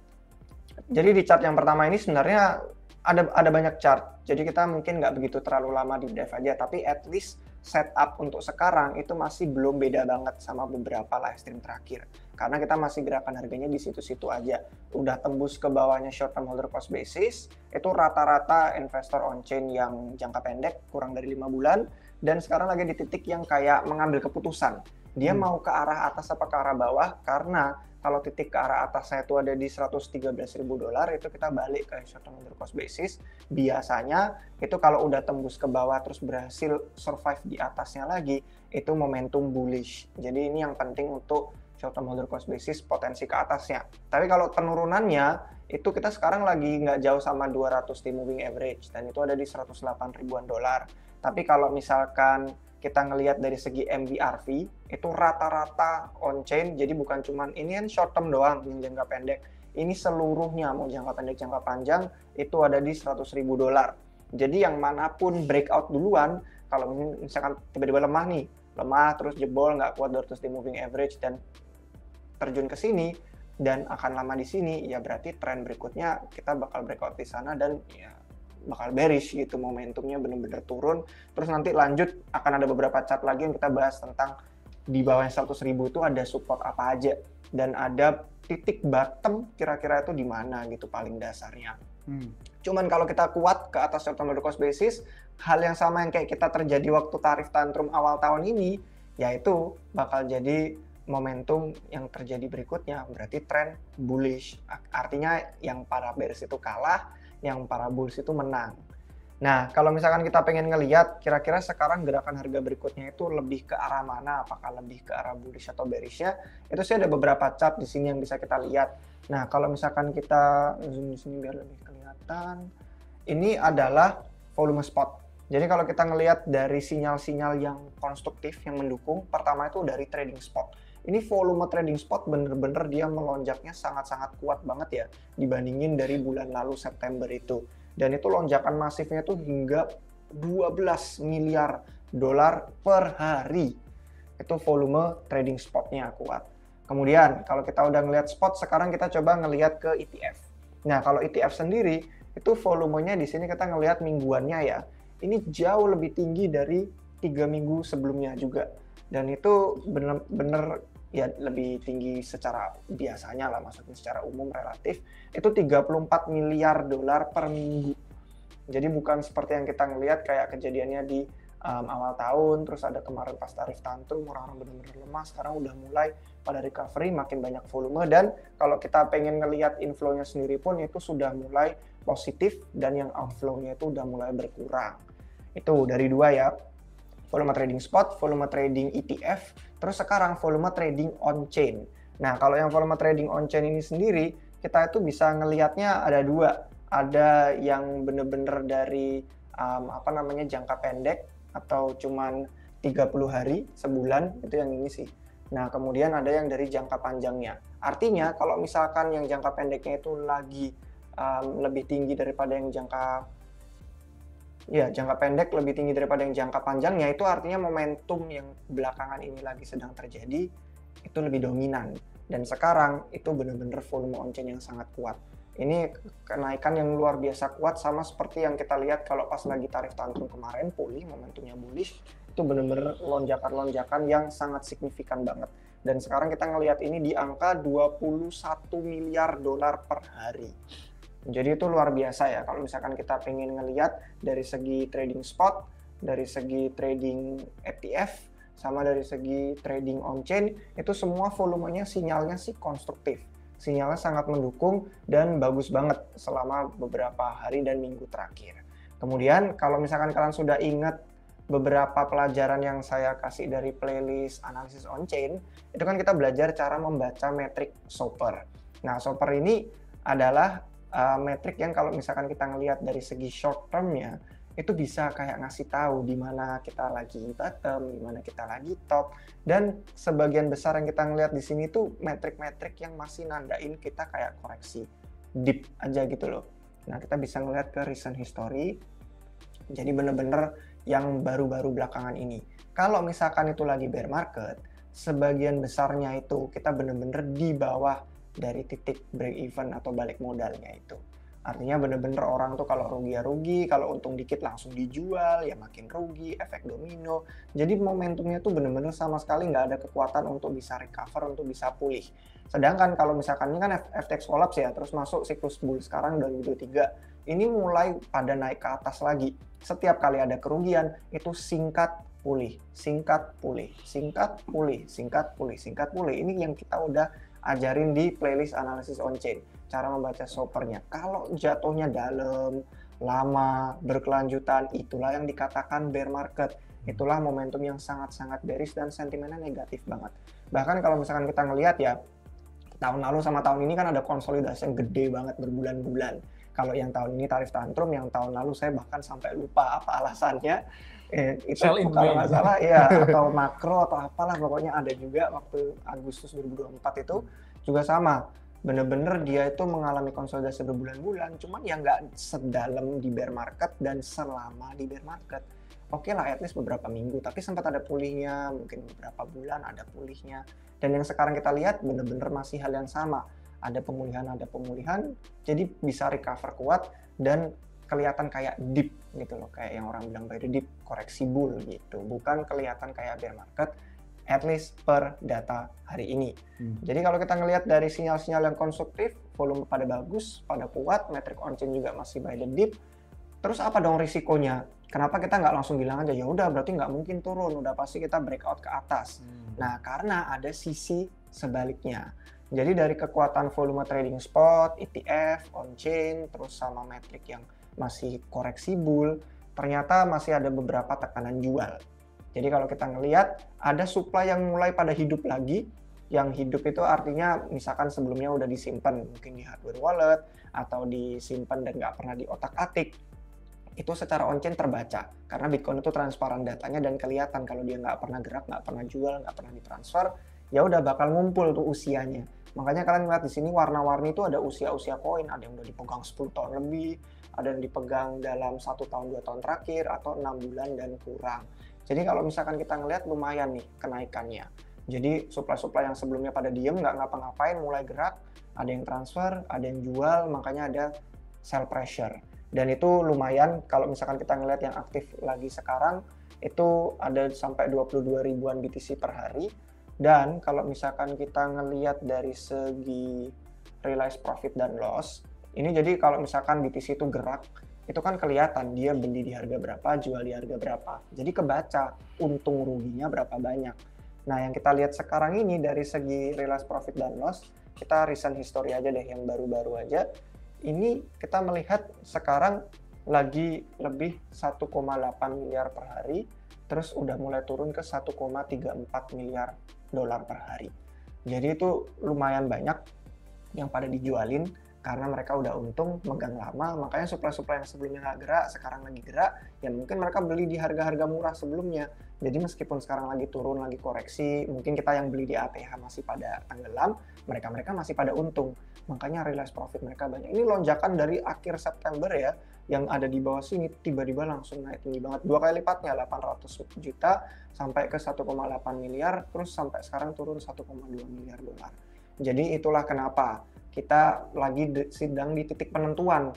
jadi di chart yang pertama ini sebenarnya ada banyak chart. Jadi kita mungkin nggak begitu terlalu lama di dive aja, tapi at least setup untuk sekarang itu masih belum beda banget sama beberapa live stream terakhir. Karena kita masih gerakan harganya di situ-situ aja. Udah tembus ke bawahnya short term holder cost basis, itu rata-rata investor on-chain yang jangka pendek, kurang dari 5 bulan, dan sekarang lagi di titik yang kayak mengambil keputusan. Dia mau ke arah atas apa ke arah bawah, karena kalau titik ke arah atasnya itu ada di 113.000 dolar, itu kita balik ke short term holder cost basis. Biasanya itu kalau udah tembus ke bawah terus berhasil survive di atasnya lagi, itu momentum bullish. Jadi ini yang penting untuk short term holder cost basis potensi ke atasnya. Tapi kalau penurunannya itu kita sekarang lagi nggak jauh sama 200 di moving average dan itu ada di 108 ribuan dolar. Tapi kalau misalkan kita ngelihat dari segi MVRV itu rata-rata on-chain, jadi bukan cuman ini kan short term doang yang jangka pendek, ini seluruhnya mau jangka pendek jangka panjang itu ada di 100.000 dolar. Jadi yang manapun breakout duluan, kalau misalkan tiba-tiba lemah terus jebol nggak kuat 200 di moving average dan terjun ke sini dan akan lama di sini, ya berarti tren berikutnya kita bakal breakout di sana dan ya bakal bearish gitu, momentumnya benar-benar turun. Terus nanti lanjut akan ada beberapa chart lagi yang kita bahas tentang di bawah 100.000 itu ada support apa aja dan ada titik bottom kira-kira itu di mana gitu paling dasarnya. Cuman kalau kita kuat ke atas short term holder cost basis, hal yang sama yang kayak kita terjadi waktu tarif tantrum awal tahun ini, yaitu bakal jadi momentum yang terjadi berikutnya, berarti tren bullish. Artinya yang para bearish itu kalah, yang para bulls itu menang. Nah, kalau misalkan kita pengen ngelihat kira-kira sekarang gerakan harga berikutnya itu lebih ke arah mana, apakah lebih ke arah bullish atau bearish-nya, itu sih ada beberapa chart di sini yang bisa kita lihat. Nah, kalau misalkan kita zoom di sini biar lebih kelihatan, ini adalah volume spot. Jadi kalau kita ngelihat dari sinyal-sinyal yang konstruktif yang mendukung, pertama itu dari trading spot. Ini volume trading spot bener-bener dia melonjaknya sangat-sangat kuat banget ya dibandingin dari bulan lalu September itu. Dan itu lonjakan masifnya tuh hingga 12 miliar dolar per hari. Itu volume trading spotnya kuat. Kemudian kalau kita udah ngelihat spot, sekarang kita coba ngelihat ke ETF. Nah kalau ETF sendiri itu volumenya di sini kita ngelihat mingguannya ya. Ini jauh lebih tinggi dari 3 minggu sebelumnya juga. Dan itu bener-bener ya lebih tinggi secara biasanya lah, maksudnya secara umum relatif itu 34 miliar dolar per minggu. Jadi bukan seperti yang kita ngelihat kayak kejadiannya di awal tahun, terus ada kemarin pas tarif tantrum orang-orang benar-benar lemah, sekarang udah mulai pada recovery, makin banyak volume, dan kalau kita pengen ngelihat inflow-nya sendiri pun itu sudah mulai positif dan yang outflow-nya itu udah mulai berkurang. Itu dari dua ya. volume trading spot, volume trading ETF, terus sekarang volume trading on-chain. Nah, kalau yang volume trading on-chain ini sendiri, kita itu bisa ngelihatnya ada dua. Ada yang bener-bener dari jangka pendek atau cuman 30 hari, sebulan, itu yang ini sih. Nah, kemudian ada yang dari jangka panjangnya. Artinya, kalau misalkan yang jangka pendeknya itu lagi lebih tinggi daripada yang jangka pendek lebih tinggi daripada yang jangka panjangnya, itu artinya momentum yang belakangan ini lagi sedang terjadi itu lebih dominan. Dan sekarang itu benar-benar volume on-chain yang sangat kuat. Ini kenaikan yang luar biasa kuat, sama seperti yang kita lihat kalau pas lagi tarif tantrum kemarin pulih, momentumnya bullish, itu benar-benar lonjakan-lonjakan yang sangat signifikan banget. Dan sekarang kita ngelihat ini di angka 21 miliar dolar per hari. Jadi itu luar biasa ya, kalau misalkan kita pengen ngelihat dari segi trading spot, dari segi trading ETF, sama dari segi trading on-chain, itu semua volumenya sinyalnya sih konstruktif. Sinyalnya sangat mendukung dan bagus banget selama beberapa hari dan minggu terakhir. Kemudian kalau misalkan kalian sudah ingat beberapa pelajaran yang saya kasih dari playlist analisis on-chain, itu kan kita belajar cara membaca metrik SOPR. Nah, SOPR ini adalah metrik yang kalau misalkan kita ngelihat dari segi short termnya, itu bisa kayak ngasih tahu di mana kita lagi bottom, di mana kita lagi top, dan sebagian besar yang kita ngelihat di sini tuh metrik-metrik yang masih nandain kita kayak koreksi dip aja gitu loh. Nah, kita bisa ngelihat ke recent history, jadi bener-bener yang baru-baru belakangan ini. Kalau misalkan itu lagi bear market, sebagian besarnya itu kita bener-bener di bawah dari titik break even atau balik modalnya itu. Artinya bener-bener orang tuh kalau rugi ya rugi, kalau untung dikit langsung dijual, ya makin rugi, efek domino. Jadi momentumnya tuh bener-bener sama sekali nggak ada kekuatan untuk bisa recover, untuk bisa pulih. Sedangkan kalau misalkan ini kan FTX collapse ya, terus masuk siklus bull sekarang 2023, ini mulai pada naik ke atas lagi. Setiap kali ada kerugian, itu singkat pulih, singkat pulih, singkat pulih, singkat pulih, singkat pulih. Ini yang kita udah ajarin di playlist analisis on-chain. Cara membaca SOPR-nya. Kalau jatuhnya dalam, lama, berkelanjutan, itulah yang dikatakan bear market. Itulah momentum yang sangat-sangat bearish dan sentimennya negatif banget. Bahkan kalau misalkan kita ngelihat ya, tahun lalu sama tahun ini kan ada konsolidasi yang gede banget berbulan-bulan. Kalau yang tahun ini tarif tantrum, yang tahun lalu saya bahkan sampai lupa apa alasannya. Itu kalau nggak salah ya, atau makro atau apalah, pokoknya ada juga waktu Agustus 2024 itu juga sama. Bener-bener dia itu mengalami konsolidasi berbulan-bulan, cuman ya nggak sedalam di bear market dan selama di bear market. Oke lah, at least beberapa minggu, tapi sempat ada pulihnya, mungkin beberapa bulan ada pulihnya. Dan yang sekarang kita lihat bener-bener masih hal yang sama. Ada pemulihan, jadi bisa recover kuat dan kelihatan kayak dip gitu loh, kayak yang orang bilang by the dip, koreksi bull gitu. Bukan kelihatan kayak bear market, at least per data hari ini. Jadi kalau kita ngelihat dari sinyal-sinyal yang konstruktif, volume pada bagus, pada kuat, metrik on-chain juga masih by the dip. Terus apa dong risikonya? Kenapa kita nggak langsung bilang aja, ya udah berarti nggak mungkin turun, udah pasti kita breakout ke atas. Nah, karena ada sisi sebaliknya. Jadi dari kekuatan volume trading spot, ETF, on-chain, terus sama metrik yang masih koreksi bull, ternyata masih ada beberapa tekanan jual. Jadi kalau kita ngelihat ada supply yang mulai pada hidup lagi. Yang hidup itu artinya misalkan sebelumnya udah disimpan mungkin di hardware wallet atau disimpan dan nggak pernah diotak-atik. Itu secara on-chain terbaca karena Bitcoin itu transparan datanya dan kelihatan kalau dia nggak pernah gerak, nggak pernah jual, nggak pernah ditransfer, ya udah bakal ngumpul tuh usianya. Makanya kalian lihat di sini warna-warni itu ada usia-usia koin, ada yang udah dipegang 10 tahun lebih, ada yang dipegang dalam 1 tahun 2 tahun terakhir atau 6 bulan dan kurang. Jadi kalau misalkan kita ngelihat lumayan nih kenaikannya. Jadi supply-supply yang sebelumnya pada diem nggak ngapa-ngapain mulai gerak, ada yang transfer, ada yang jual, makanya ada sell pressure. Dan itu lumayan kalau misalkan kita ngelihat yang aktif lagi sekarang itu ada sampai 22 ribuan BTC per hari. Dan kalau misalkan kita ngelihat dari segi realized profit dan loss, ini jadi kalau misalkan BTC itu gerak, itu kan kelihatan dia beli di harga berapa, jual di harga berapa. Jadi kebaca untung ruginya berapa banyak. Nah, yang kita lihat sekarang ini dari segi realized profit dan loss, kita recent history aja deh yang baru-baru aja. Ini kita melihat sekarang lagi lebih 1,8 miliar per hari terus udah mulai turun ke 1,34 miliar dolar per hari. Jadi itu lumayan banyak yang pada dijualin karena mereka udah untung, megang lama, makanya supply-supply yang sebelumnya nggak gerak, sekarang lagi gerak, ya mungkin mereka beli di harga-harga murah sebelumnya. Jadi meskipun sekarang lagi turun, lagi koreksi, mungkin kita yang beli di ATH masih pada tenggelam, mereka masih pada untung. Makanya realized profit mereka banyak. Ini lonjakan dari akhir September ya, yang ada di bawah sini tiba-tiba langsung naik tinggi banget. 2 kali lipatnya, 800 juta sampai ke 1,8 miliar, terus sampai sekarang turun 1,2 miliar dolar. Jadi itulah kenapa kita lagi sedang di titik penentuan.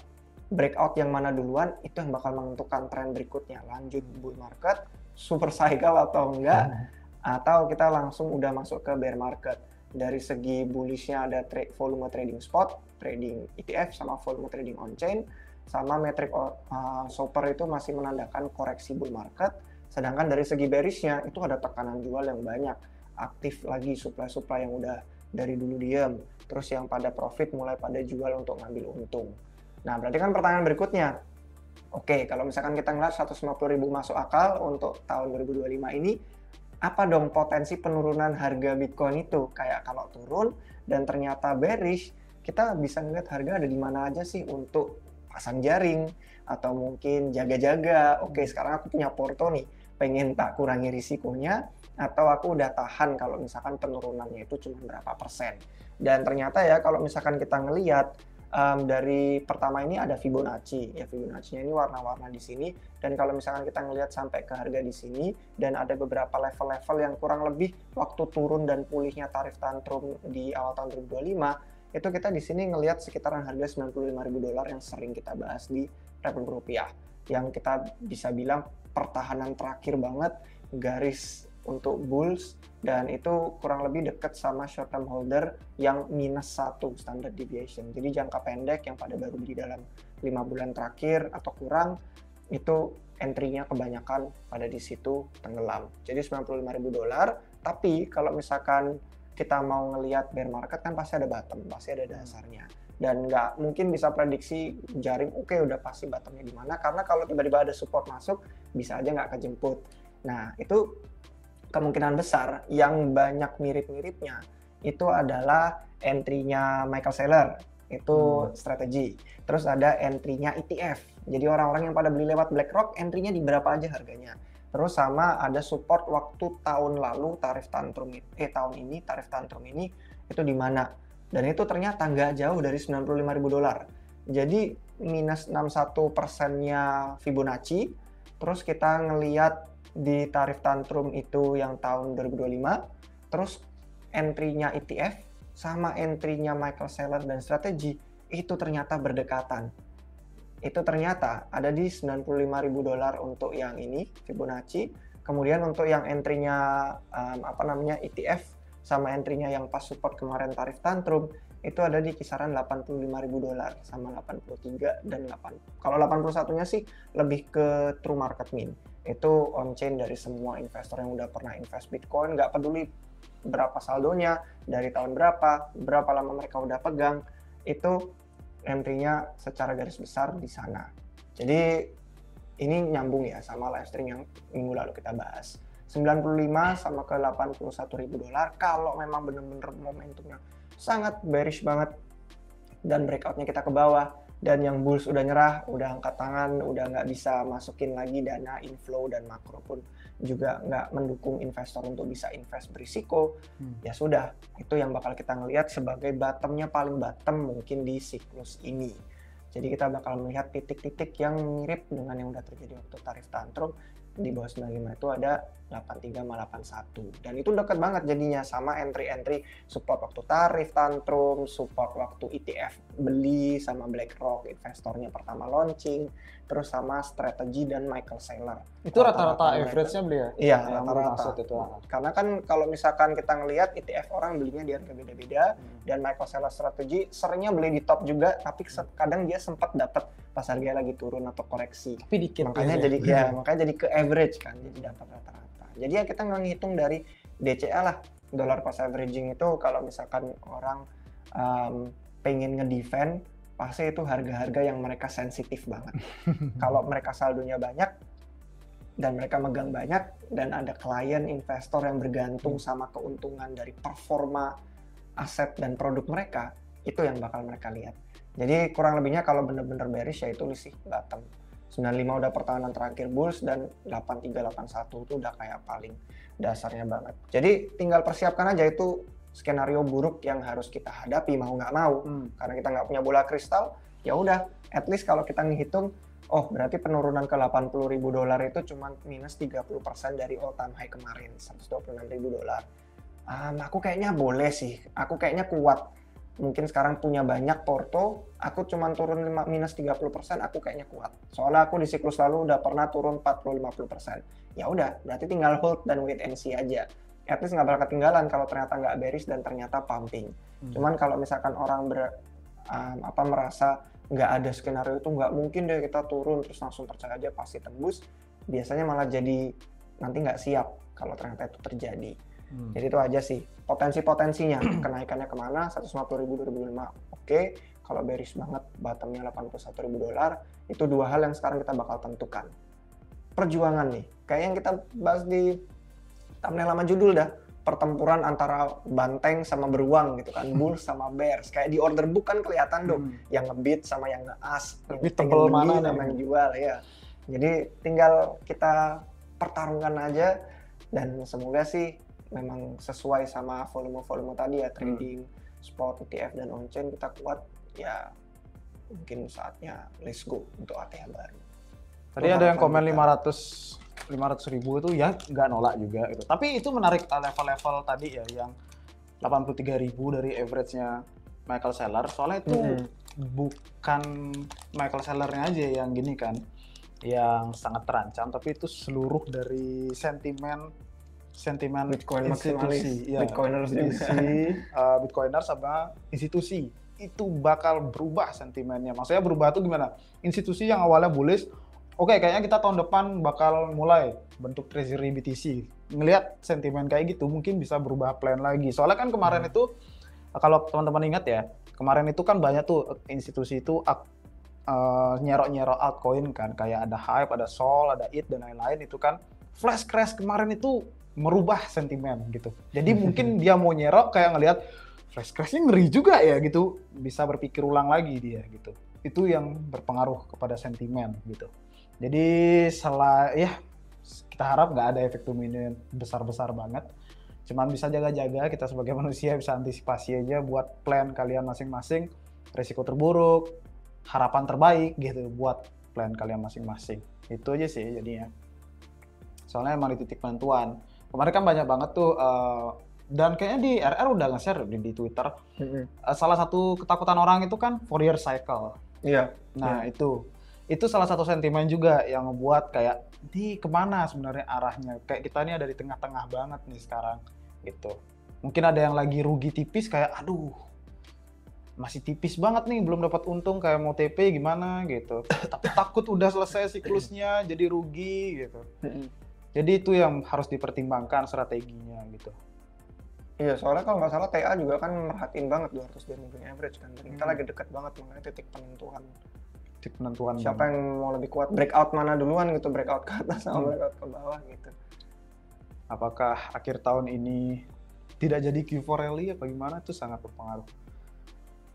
Breakout yang mana duluan, itu yang bakal menentukan tren berikutnya. Lanjut bull market, super cycle atau enggak, atau kita langsung udah masuk ke bear market. Dari segi bullishnya ada volume trading spot, trading ETF, sama volume trading on-chain, sama metric Shopper itu masih menandakan koreksi bull market. Sedangkan dari segi bearishnya, itu ada tekanan jual yang banyak. Aktif lagi supply-supply yang udah dari dulu diem, terus yang pada profit mulai pada jual untuk ngambil untung. Nah, berarti kan pertanyaan berikutnya, oke, kalau misalkan kita ngeliat 150.000 masuk akal untuk tahun 2025 ini, apa dong potensi penurunan harga Bitcoin itu? Kayak kalau turun dan ternyata bearish, kita bisa ngeliat harga ada di mana aja sih untuk pasang jaring, atau mungkin jaga-jaga, oke sekarang aku punya porto nih, pengen tak kurangi risikonya, atau aku udah tahan kalau misalkan penurunannya itu cuma berapa persen. Dan ternyata ya kalau misalkan kita ngelihat dari pertama ini ada Fibonacci, ya Fibonacci-nya ini warna-warna di sini, dan kalau misalkan kita ngelihat sampai ke harga di sini, dan ada beberapa level-level yang kurang lebih waktu turun dan pulihnya tarif tantrum di awal tahun 2025, itu kita di sini ngelihat sekitaran harga 95.000 dolar yang sering kita bahas di Republik Rupiah, yang kita bisa bilang pertahanan terakhir banget, garis untuk bulls, dan itu kurang lebih dekat sama short term holder yang -1 standard deviation. Jadi jangka pendek yang pada baru beli dalam 5 bulan terakhir atau kurang, itu entry-nya kebanyakan pada di situ tenggelam. Jadi 95.000 dolar, tapi kalau misalkan kita mau ngelihat bear market kan pasti ada bottom, pasti ada dasarnya. Dan nggak mungkin bisa prediksi jaring, oke udah pasti bottomnya di mana, karena kalau tiba-tiba ada support masuk, bisa aja nggak kejemput. Nah, itu kemungkinan besar yang banyak mirip-miripnya itu adalah entry-nya Michael Saylor, itu strategi. Terus ada entry-nya ETF. Jadi orang-orang yang pada beli lewat BlackRock, entry-nya di berapa aja harganya. Terus sama ada support waktu tahun lalu tahun ini tarif tantrum ini itu di mana. Dan itu ternyata nggak jauh dari 95.000 dolar. Jadi minus 61%-nya Fibonacci. Terus kita ngelihat di tarif tantrum itu yang tahun 2025, terus entry-nya ETF sama entry-nya Michael Saylor dan strategi itu ternyata berdekatan. Itu ternyata ada di 95.000 dolar untuk yang ini Fibonacci, kemudian untuk yang entry-nya ETF sama entry-nya yang pas support kemarin tarif tantrum itu ada di kisaran 85.000 dolar sama 83 dan 8. Kalau 81-nya sih lebih ke true market mean. Itu on-chain dari semua investor yang udah pernah invest Bitcoin, nggak peduli berapa saldonya, dari tahun berapa lama mereka udah pegang, itu entry-nya secara garis besar di sana. Jadi ini nyambung ya sama live stream yang minggu lalu kita bahas. 95 sama ke 81.000 dolar kalau memang bener-bener momentumnya sangat bearish banget dan breakoutnya kita ke bawah, dan yang bulls udah nyerah, udah angkat tangan, udah nggak bisa masukin lagi dana inflow, dan makro pun juga nggak mendukung investor untuk bisa invest berisiko, ya sudah, itu yang bakal kita ngelihat sebagai bottomnya paling bottom mungkin di siklus ini. Jadi kita bakal melihat titik-titik yang mirip dengan yang udah terjadi waktu tarif tantrum. Di bawah 95 itu ada 83 sama 81, dan itu dekat banget jadinya sama entry-entry support waktu tarif tantrum, support waktu ETF beli sama BlackRock investornya pertama launching, terus sama strategi dan Michael Saylor. Itu rata-rata average-nya beli ya? Iya, rata-rata itu. Karena kan kalau misalkan kita ngelihat ETF orang belinya di harga beda-beda, dan Michael Saylor strategi seringnya beli di top juga, tapi kadang dia sempat dapat pas harganya lagi turun atau koreksi. Tapi dikit. Makanya jadi makanya jadi ke average kan, jadi dapat rata-rata. Jadi ya kita nggak ngitung dari DCA lah, dollar cost averaging itu kalau misalkan orang pengen ngedefend, pasti itu harga-harga yang mereka sensitif banget. Kalau mereka saldonya banyak, dan mereka megang banyak, dan ada klien investor yang bergantung sama keuntungan dari performa aset dan produk mereka, itu yang bakal mereka lihat. Jadi kurang lebihnya kalau bener-bener bearish ya itu sih bottom. 95 udah pertahanan terakhir bulls, dan 83, 81 itu udah kayak paling dasarnya banget. Jadi tinggal persiapkan aja itu skenario buruk yang harus kita hadapi mau nggak mau. Karena kita nggak punya bola kristal, ya udah, at least kalau kita ngitung, oh berarti penurunan ke $80.000 itu cuma minus 30% dari all time high kemarin, $126.000. Aku kayaknya boleh sih, aku kayaknya kuat. Mungkin sekarang punya banyak porto, aku cuma turun minus 30%, aku kayaknya kuat. Soalnya aku di siklus lalu udah pernah turun 40-50%. Ya udah, berarti tinggal hold dan wait and see aja. At least nggak bakal ketinggalan kalau ternyata nggak bearish dan ternyata pumping. Cuman kalau misalkan orang merasa nggak ada skenario itu, nggak mungkin deh kita turun terus langsung percaya aja pasti tembus, biasanya malah jadi nanti nggak siap kalau ternyata itu terjadi. Jadi itu aja sih potensi-potensinya. Kenaikannya kemana, 150.000 2005 oke. Kalau bearish banget bottomnya $81.000, itu dua hal yang sekarang kita bakal tentukan. Perjuangan nih, kayak yang kita bahas di thumbnail sama judul dah, pertempuran antara banteng sama beruang gitu kan, bulls sama bears. Kayak di order book kan kelihatan dong, yang ngebid sama yang nge-as, yang tebel mana sama yang jual ya. Jadi tinggal kita pertarungkan aja, dan semoga sih memang sesuai sama volume-volume tadi ya, trading, spot, ETF, dan on-chain kita kuat, ya mungkin saatnya let's go untuk ATH baru. Tadi ada yang komen 500.000 itu ya nggak nolak juga gitu. Tapi itu menarik level-level tadi ya, yang 83.000 dari average-nya Michael Saylor. Soalnya itu bukan Michael Saylor-nya aja yang gini kan, yang sangat terancam, tapi itu seluruh dari sentimen Bitcoin institusi, ya, Bitcoiners Bitcoiner sama institusi itu bakal berubah sentimennya. Maksudnya berubah tuh gimana? Institusi yang awalnya bullish, oke, kayaknya kita tahun depan bakal mulai bentuk treasury BTC. Ngelihat sentimen kayak gitu mungkin bisa berubah plan lagi. Soalnya kan kemarin itu, kalau teman-teman ingat ya, kemarin itu kan banyak tuh institusi itu nyerok-nyerok altcoin kan, kayak ada Hype, ada Sol, ada ETH dan lain-lain. Itu kan flash crash kemarin itu merubah sentimen gitu. Jadi mungkin dia mau nyerok kayak ngelihat flash crash-nya ngeri juga ya gitu, bisa berpikir ulang lagi dia gitu. Itu yang berpengaruh kepada sentimen gitu. Jadi ya kita harap nggak ada efek domino besar-besar banget. Cuman bisa jaga-jaga, kita sebagai manusia bisa antisipasi aja buat plan kalian masing-masing, resiko terburuk, harapan terbaik gitu buat plan kalian masing-masing. Itu aja sih jadinya. Soalnya emang di titik penentuan. Kemarin kan banyak banget tuh, dan kayaknya di RR udah nge-share di Twitter. Salah satu ketakutan orang itu kan Fourier cycle. Iya. Nah itu salah satu sentimen juga yang membuat kayak di kemana sebenarnya arahnya. Kayak kita ini ada di tengah-tengah banget nih sekarang gitu. Mungkin ada yang lagi rugi tipis kayak aduh masih tipis banget nih, belum dapat untung, kayak mau TP gimana gitu. Tapi takut udah selesai siklusnya jadi rugi gitu. Jadi itu yang harus dipertimbangkan strateginya gitu. Iya, soalnya kalau nggak salah TA juga kan merhatiin banget 200 day moving average kan. Dan kita lagi dekat banget mengenai titik penentuan. Titik penentuan. Siapa yang mau lebih kuat, breakout mana duluan gitu, breakout ke atas sama breakout ke bawah gitu. Apakah akhir tahun ini tidak jadi Q4 rally apa gimana, itu sangat berpengaruh.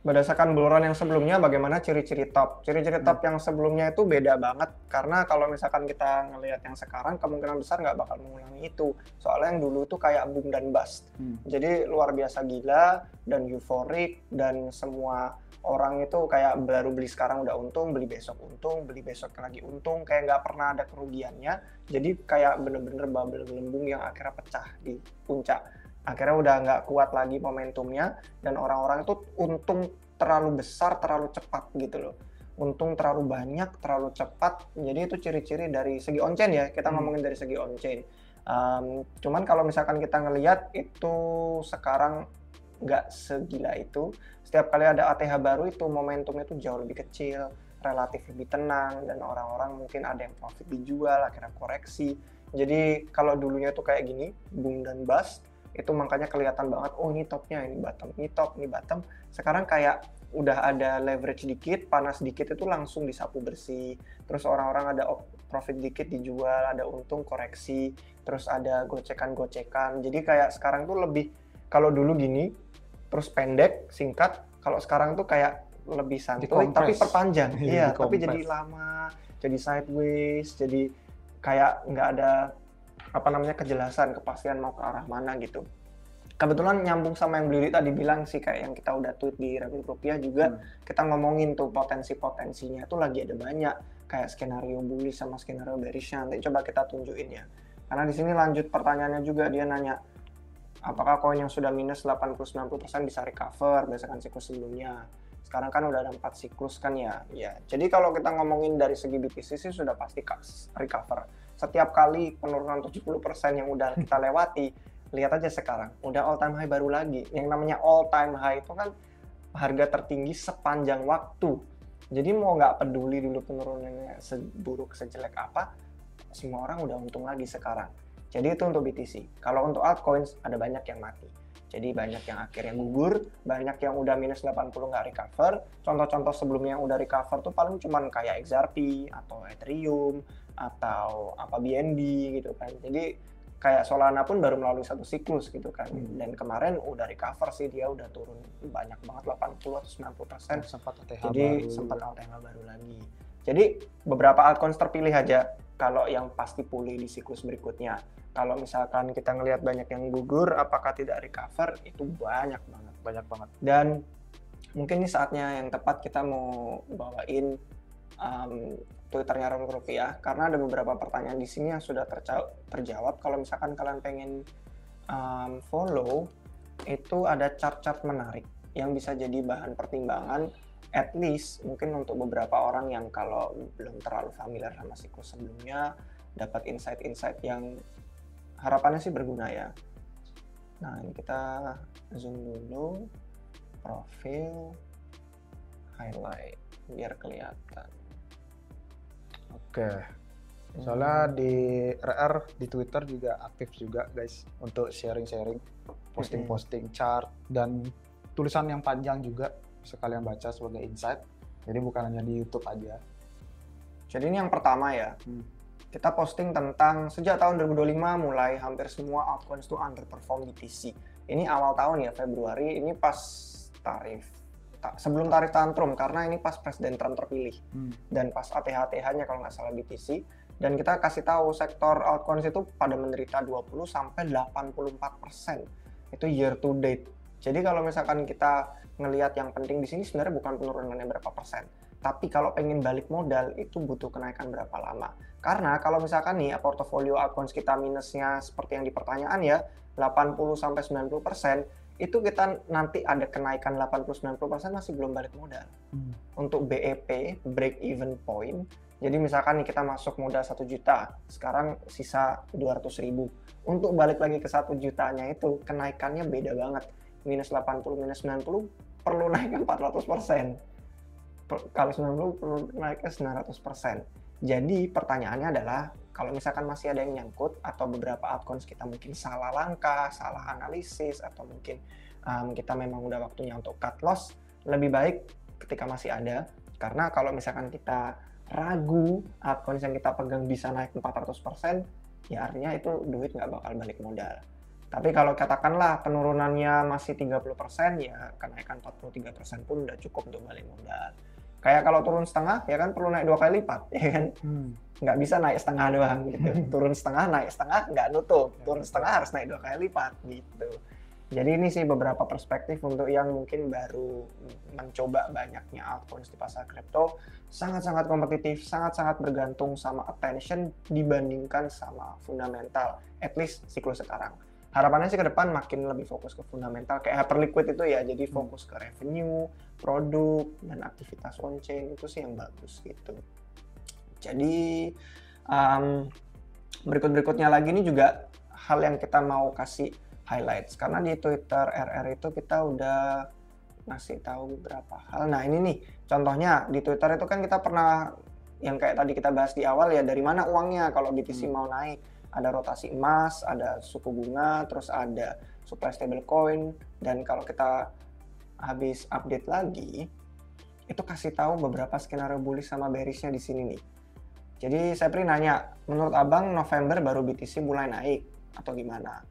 Berdasarkan bull run yang sebelumnya, bagaimana ciri-ciri top? Ciri-ciri top yang sebelumnya itu beda banget, karena kalau misalkan kita ngelihat yang sekarang, kemungkinan besar nggak bakal mengulangi itu. Soalnya yang dulu itu kayak boom dan bust. Jadi luar biasa gila, dan euforik, dan semua orang itu kayak baru beli sekarang udah untung, beli besok untung, beli besok lagi untung, kayak nggak pernah ada kerugiannya. Jadi kayak bener-bener bubble gelembung yang akhirnya pecah di puncak. Akhirnya udah nggak kuat lagi momentumnya, dan orang-orang itu untung terlalu besar, terlalu cepat gitu loh. Untung terlalu banyak, terlalu cepat. Jadi itu ciri-ciri dari segi on-chain ya, kita ngomongin dari segi on-chain. Cuman kalau misalkan kita ngelihat itu sekarang nggak segila itu. Setiap kali ada ATH baru itu momentumnya itu jauh lebih kecil, relatif lebih tenang, dan orang-orang mungkin ada yang profit dijual, akhirnya koreksi. Jadi kalau dulunya itu kayak gini, boom dan bust, itu makanya kelihatan banget, oh ini topnya, ini bottom, ini top, ini bottom. Sekarang kayak udah ada leverage dikit, panas dikit itu langsung disapu bersih. Terus orang-orang ada profit dikit dijual, ada untung koreksi, terus ada gocekan-gocekan. Jadi kayak sekarang tuh lebih, kalau dulu gini, terus pendek, singkat, kalau sekarang tuh kayak lebih santuy, tapi Dikompres. perpanjang. Iya, tapi Dikompres. jadi lama, jadi sideways, jadi kayak nggak ada kejelasan, kepastian mau ke arah mana gitu. Kebetulan nyambung sama yang Bliri tadi bilang sih, kayak yang kita udah tweet di Rapid Rupiah juga, kita ngomongin tuh potensi-potensinya tuh lagi ada banyak, kayak skenario bullish sama skenario bearishnya. Nanti coba kita tunjukin ya. Karena di sini lanjut pertanyaannya juga, dia nanya apakah koin yang sudah minus 80-90% bisa recover berdasarkan siklus sebelumnya. Sekarang kan udah ada 4 siklus kan ya. Jadi kalau kita ngomongin dari segi BTC sih sudah pasti recover. Setiap kali penurunan 70% yang udah kita lewati, lihat aja sekarang, udah all time high baru lagi. Yang namanya all time high itu kan harga tertinggi sepanjang waktu. Jadi mau nggak peduli dulu penurunannya seburuk, sejelek apa, semua orang udah untung lagi sekarang. Jadi itu untuk BTC. Kalau untuk altcoins, ada banyak yang mati. Jadi banyak yang akhirnya gugur, banyak yang udah minus 80 nggak recover. Contoh-contoh sebelumnya yang udah recover tuh paling cuman kayak XRP, atau Ethereum, atau BNB gitu kan. Jadi kayak Solana pun baru melalui satu siklus gitu kan. Dan kemarin udah recover sih, dia udah turun banyak banget, 80-90%. Sempat ATH Jadi baru. sempat ATH baru lagi. Jadi beberapa altcoins terpilih aja kalau yang pasti pulih di siklus berikutnya. Kalau misalkan kita ngelihat banyak yang gugur, apakah tidak recover, itu banyak banget. Banyak banget. Dan mungkin ini saatnya yang tepat kita mau bawain Twitternya Rapid Rupiah, karena ada beberapa pertanyaan di sini yang sudah terjawab. Kalau misalkan kalian pengen follow, itu ada chart-chart menarik yang bisa jadi bahan pertimbangan, at least mungkin untuk beberapa orang yang kalau belum terlalu familiar sama siklus sebelumnya, dapat insight-insight yang harapannya sih berguna ya. Nah, ini kita zoom dulu, profil, highlight, biar kelihatan. Oke. Soalnya di RR di Twitter juga aktif juga guys untuk sharing-sharing, posting-posting chart dan tulisan yang panjang juga sekalian baca sebagai insight. Jadi bukan hanya di YouTube aja. Jadi ini yang pertama ya. Kita posting tentang sejak tahun 2025 mulai hampir semua altcoins itu underperform BTC. Ini awal tahun ya, Februari, ini pas sebelum tarif tantrum, karena ini pas Presiden Trump terpilih. Dan pas ATH-ATH-nya kalau nggak salah BTC. Dan kita kasih tahu sektor altcoins itu pada menderita 20-84%. Itu year to date. Jadi kalau misalkan kita ngelihat yang penting di sini sebenarnya bukan penurunannya berapa persen. Tapi kalau pengen balik modal itu butuh kenaikan berapa lama. Karena kalau misalkan nih portofolio altcoins kita minusnya seperti yang di pertanyaan ya, 80-90%, itu kita nanti ada kenaikan 80-90% masih belum balik modal. Untuk BEP, break even point, jadi misalkan nih kita masuk modal 1 juta, sekarang sisa 200.000. Untuk balik lagi ke 1 jutanya itu kenaikannya beda banget. Minus 80, minus 90 perlu naik 400%. Kalau 90 perlu naik ke 900%. Jadi pertanyaannya adalah, kalau misalkan masih ada yang nyangkut atau beberapa altcoins kita mungkin salah langkah, salah analisis, atau mungkin kita memang udah waktunya untuk cut loss, lebih baik ketika masih ada. Karena kalau misalkan kita ragu altcoins yang kita pegang bisa naik 400%, ya artinya itu duit nggak bakal balik modal. Tapi kalau katakanlah penurunannya masih 30%, ya kenaikan 43% pun udah cukup untuk balik modal. Kayak kalau turun setengah, ya kan perlu naik 2 kali lipat, ya kan? Nggak bisa naik setengah doang gitu. Turun setengah, naik setengah, nggak nutup. Turun setengah harus naik 2 kali lipat gitu. Jadi ini sih beberapa perspektif untuk yang mungkin baru mencoba banyaknya altcoins di pasar kripto. Sangat-sangat kompetitif, sangat-sangat bergantung sama attention dibandingkan sama fundamental, at least siklus sekarang. Harapannya sih ke depan makin lebih fokus ke fundamental, kayak Hyperliquid itu ya, jadi fokus ke revenue, produk, dan aktivitas on-chain, itu sih yang bagus gitu. Jadi berikut-berikutnya lagi ini juga hal yang kita mau kasih highlights, karena di Twitter RR itu kita udah ngasih tahu beberapa hal. Nah ini nih, contohnya di Twitter itu kan kita pernah, yang kayak tadi kita bahas di awal ya, dari mana uangnya kalau BTC mau naik. Ada rotasi emas, ada suku bunga, terus ada supply stablecoin, dan kalau kita habis update lagi, itu kasih tahu beberapa skenario bullish sama bearishnya di sini nih. Jadi Sepri nanya, menurut abang November baru BTC mulai naik atau gimana?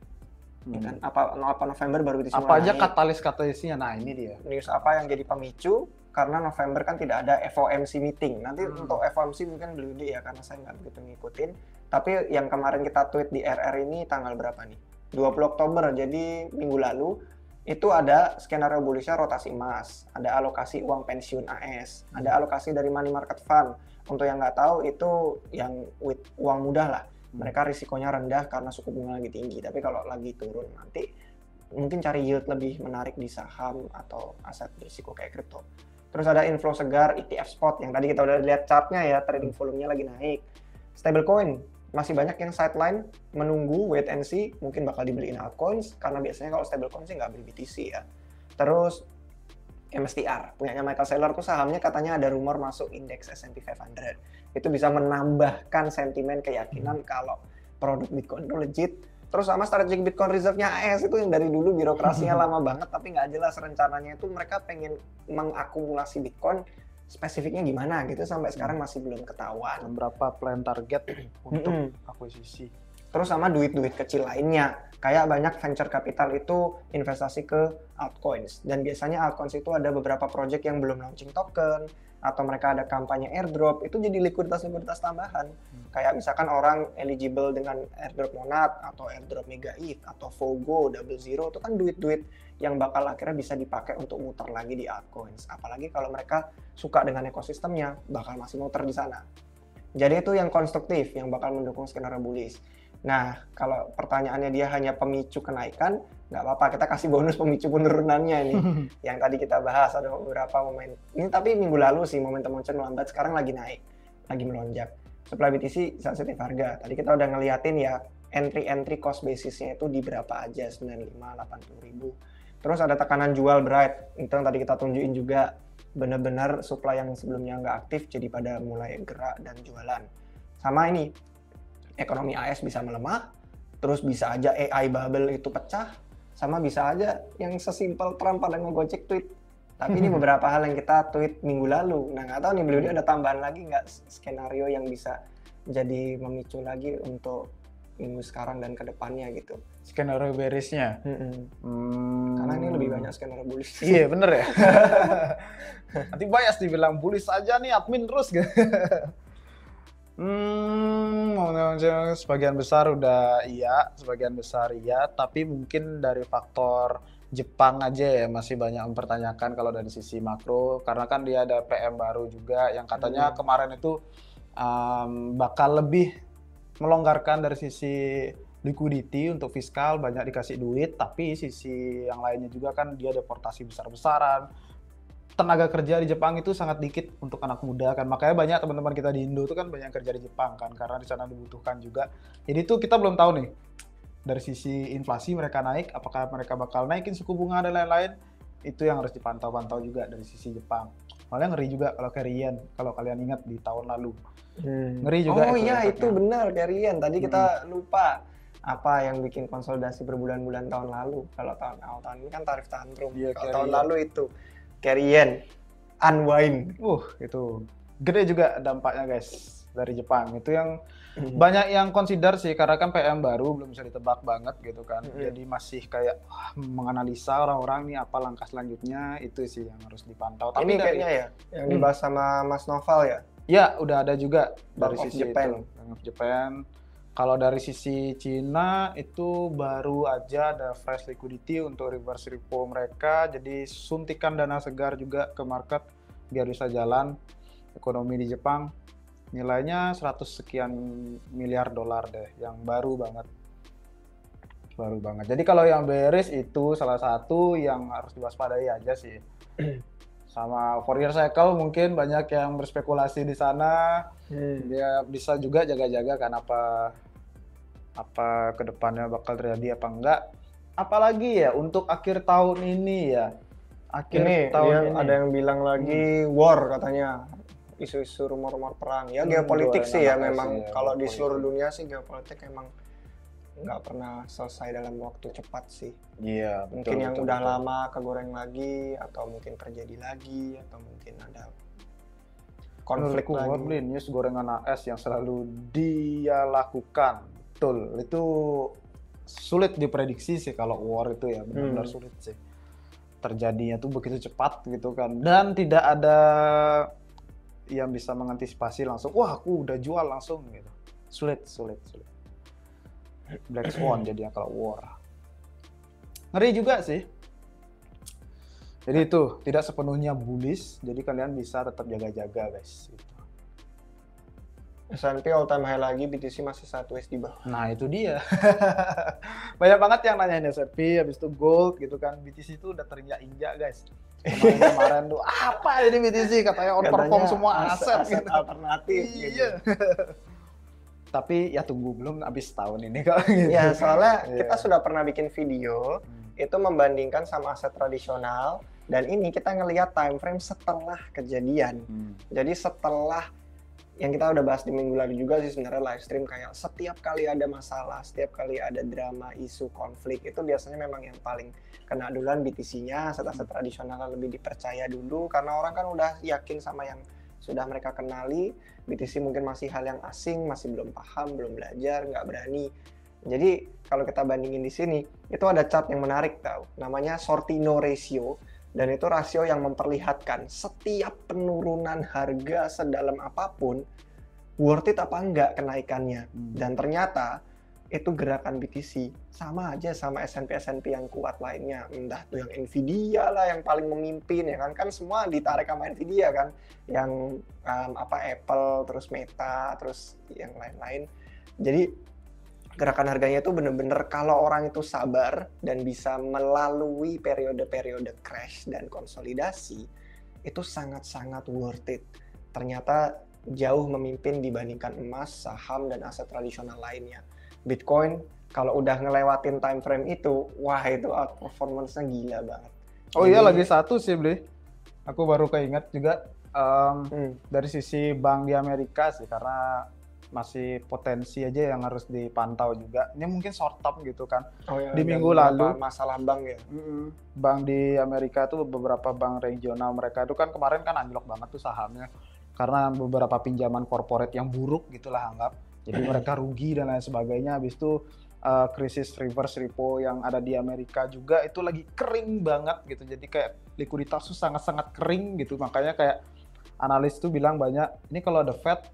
Ya kan? Apa November baru BTC Apa mulai aja naik? katalis-katalisnya? Nah ini dia. News apa yang jadi pemicu? Karena November kan tidak ada FOMC meeting. Nanti untuk FOMC mungkin belum ya, karena saya nggak begitu ngikutin. Tapi yang kemarin kita tweet di RR ini tanggal berapa nih? 20 Oktober, jadi minggu lalu. Itu ada skenario bullishnya rotasi emas, ada alokasi uang pensiun AS, ada alokasi dari money market fund. Untuk yang nggak tahu itu yang with uang mudah lah. Mereka risikonya rendah karena suku bunga lagi tinggi. Tapi kalau lagi turun nanti mungkin cari yield lebih menarik di saham atau aset berisiko kayak kripto. Terus ada inflow segar ETF spot yang tadi kita udah lihat chartnya ya, trading volumenya lagi naik. Stablecoin masih banyak yang sideline menunggu wait and see, mungkin bakal dibeliin altcoins karena biasanya kalau stablecoin sih nggak beli BTC ya. Terus MSTR punyanya Michael Saylor tuh sahamnya katanya ada rumor masuk indeks S&P 500. Itu bisa menambahkan sentimen keyakinan kalau produk Bitcoin itu legit. Terus sama strategic Bitcoin Reserve-nya AS itu yang dari dulu birokrasinya lama banget tapi nggak jelas rencananya itu mereka pengen mengakumulasi Bitcoin spesifiknya gimana gitu sampai sekarang masih belum ketahuan. Berapa plan target untuk akuisisi. Terus sama duit-duit kecil lainnya, kayak banyak venture capital itu investasi ke altcoins. Dan biasanya altcoins itu ada beberapa project yang belum launching token, atau mereka ada kampanye airdrop, itu jadi likuiditas tambahan. Kayak misalkan orang eligible dengan airdrop Monad, atau airdrop Mega ETH, atau Fogo, Double Zero, itu kan duit-duit yang bakal akhirnya bisa dipakai untuk muter lagi di altcoins. Apalagi kalau mereka suka dengan ekosistemnya, bakal masih muter di sana. Jadi itu yang konstruktif, yang bakal mendukung skenario bullish. Nah, kalau pertanyaannya dia hanya pemicu kenaikan, nggak apa-apa, kita kasih bonus pemicu penurunannya nih. Yang tadi kita bahas, ada beberapa momen. Ini tapi minggu lalu sih, momentum melambat, sekarang lagi naik, lagi melonjak. Supply BTC sensitif harga. Tadi kita udah ngeliatin ya, entry cost basisnya itu di berapa aja, 95, 80 ribu. Terus ada tekanan jual Bright, itu yang tadi kita tunjukin juga, benar-benar supply yang sebelumnya nggak aktif, jadi pada mulai gerak dan jualan. Sama ini, ekonomi AS bisa melemah, terus bisa aja AI bubble itu pecah, sama bisa aja yang sesimpel Trump pada ngegojek tweet. Tapi ini beberapa hal yang kita tweet minggu lalu. Nah nggak tahu nih beliau ada tambahan lagi nggak skenario yang bisa jadi memicu lagi untuk minggu sekarang dan kedepannya gitu. Skenario bearishnya? Karena ini lebih banyak skenario bullish. Iya bener ya. Nanti bias dibilang bullish aja nih admin terus gitu. Sebagian besar udah iya, sebagian besar iya, tapi mungkin dari faktor Jepang aja ya masih banyak mempertanyakan kalau dari sisi makro, karena kan dia ada PM baru juga yang katanya kemarin itu bakal lebih melonggarkan dari sisi liquidity untuk fiskal, banyak dikasih duit, tapi sisi yang lainnya juga kan dia deportasi besar-besaran. Tenaga kerja di Jepang itu sangat dikit untuk anak muda kan, makanya banyak teman-teman kita di Indo itu kan banyak kerja di Jepang kan, karena di sana dibutuhkan juga. Jadi itu kita belum tahu nih dari sisi inflasi mereka naik, apakah mereka bakal naikin suku bunga dan lain-lain, itu yang harus dipantau-pantau juga dari sisi Jepang. Malah ngeri juga kalau kayak yen, kalau kalian ingat di tahun lalu. Ngeri juga. Oh iya itu benar kayak yen, tadi kita lupa apa yang bikin konsolidasi berbulan-bulan tahun lalu. Kalau tahun ini kan tarif tantrum. Iya, kalau tahun lalu itu carry yen, unwind. Itu gede juga dampaknya guys dari Jepang. Itu yang banyak yang consider sih, karena kan PM baru belum bisa ditebak banget gitu kan. Jadi masih kayak menganalisa orang-orang nih apa langkah selanjutnya, itu sih yang harus dipantau. Tapi ini kayaknya ya yang dibahas sama Mas Noval ya? Ya, udah ada juga dari Bank of sisi Japan. itu, Bank of Japan. Kalau dari sisi Cina itu baru aja ada fresh liquidity untuk reverse repo mereka, jadi suntikan dana segar juga ke market biar bisa jalan ekonomi di Jepang. Nilainya 100 sekian miliar dolar deh, yang baru banget. Baru banget. Jadi kalau yang bearish itu salah satu yang harus diwaspadai aja sih. Sama Fourier cycle mungkin banyak yang berspekulasi di sana. Dia bisa juga jaga-jaga kan apa kedepannya bakal terjadi apa enggak. Apalagi ya untuk akhir tahun ini ya. Tahun ini ada yang bilang lagi war katanya. Isu-isu rumor-rumor perang. Ya geopolitik sih ya memang. Kalau di seluruh dunia sih geopolitik emang nggak pernah selesai dalam waktu cepat sih. Iya. Mungkin yang udah lama kegoreng lagi, atau mungkin terjadi lagi, atau mungkin ada konflik Menurutku lagi. Worldly gorengan AS yang selalu dia lakukan. Betul, itu sulit diprediksi sih kalau war itu ya, benar-benar sulit sih. Terjadinya tuh begitu cepat gitu kan, dan tidak ada yang bisa mengantisipasi langsung, wah aku udah jual langsung gitu. Sulit. Black Swan jadinya kalau war. Ngeri juga sih. Jadi itu tidak sepenuhnya bullish, jadi kalian bisa tetap jaga-jaga guys. Gitu. S&P all time high lagi, BTC masih sideways di bawah. Nah itu dia. Banyak banget yang nanyain S&P, habis itu gold gitu kan. BTC itu udah terinjak-injak guys. Kemarin tuh apa ini BTC katanya outperform semua aset gitu. Alternatif. Iya. Gitu. Tapi ya tunggu belum habis tahun ini kok. Gitu. Ya soalnya kita sudah pernah bikin video itu membandingkan sama aset tradisional, dan ini kita ngelihat time frame setelah kejadian. Jadi setelah yang kita udah bahas di minggu lalu juga sih sebenarnya live stream, kayak setiap kali ada masalah, setiap kali ada drama, isu, konflik, itu biasanya memang yang paling kena duluan BTC-nya, aset-aset tradisional lebih dipercaya dulu karena orang kan udah yakin sama yang sudah mereka kenali. BTC mungkin masih hal yang asing, masih belum paham, belum belajar, nggak berani. Jadi kalau kita bandingin di sini, itu ada chart yang menarik tau, namanya Sortino ratio. Dan itu rasio yang memperlihatkan setiap penurunan harga sedalam apapun, worth it apa enggak kenaikannya. Dan ternyata itu gerakan BTC sama aja sama S&P yang kuat lainnya. Entah tuh yang Nvidia lah yang paling memimpin ya kan. Kan semua ditarik sama Nvidia kan. Yang Apple, terus Meta, terus yang lain-lain. Jadi gerakan harganya itu bener-bener kalau orang itu sabar dan bisa melalui periode-periode crash dan konsolidasi, itu sangat-sangat worth it. Ternyata jauh memimpin dibandingkan emas, saham, dan aset tradisional lainnya. Bitcoin kalau udah ngelewatin time frame itu, wah itu performance-nya gila banget. Oh iya, lagi satu sih Bli, aku baru keinget juga dari sisi bank di Amerika sih, karena masih potensi aja yang harus dipantau juga. Ini mungkin short term gitu kan. Oh, ya, di minggu lalu masalah bank ya. Bank di Amerika tuh beberapa bank regional mereka itu kan kemarin kan anjlok banget tuh sahamnya karena beberapa pinjaman corporate yang buruk gitulah anggap. Jadi mereka rugi dan lain sebagainya. Habis itu krisis reverse repo yang ada di Amerika juga itu lagi kering banget gitu. Jadi kayak likuiditas tuh sangat-sangat kering gitu. Makanya kayak analis tuh bilang banyak ini kalau The Fed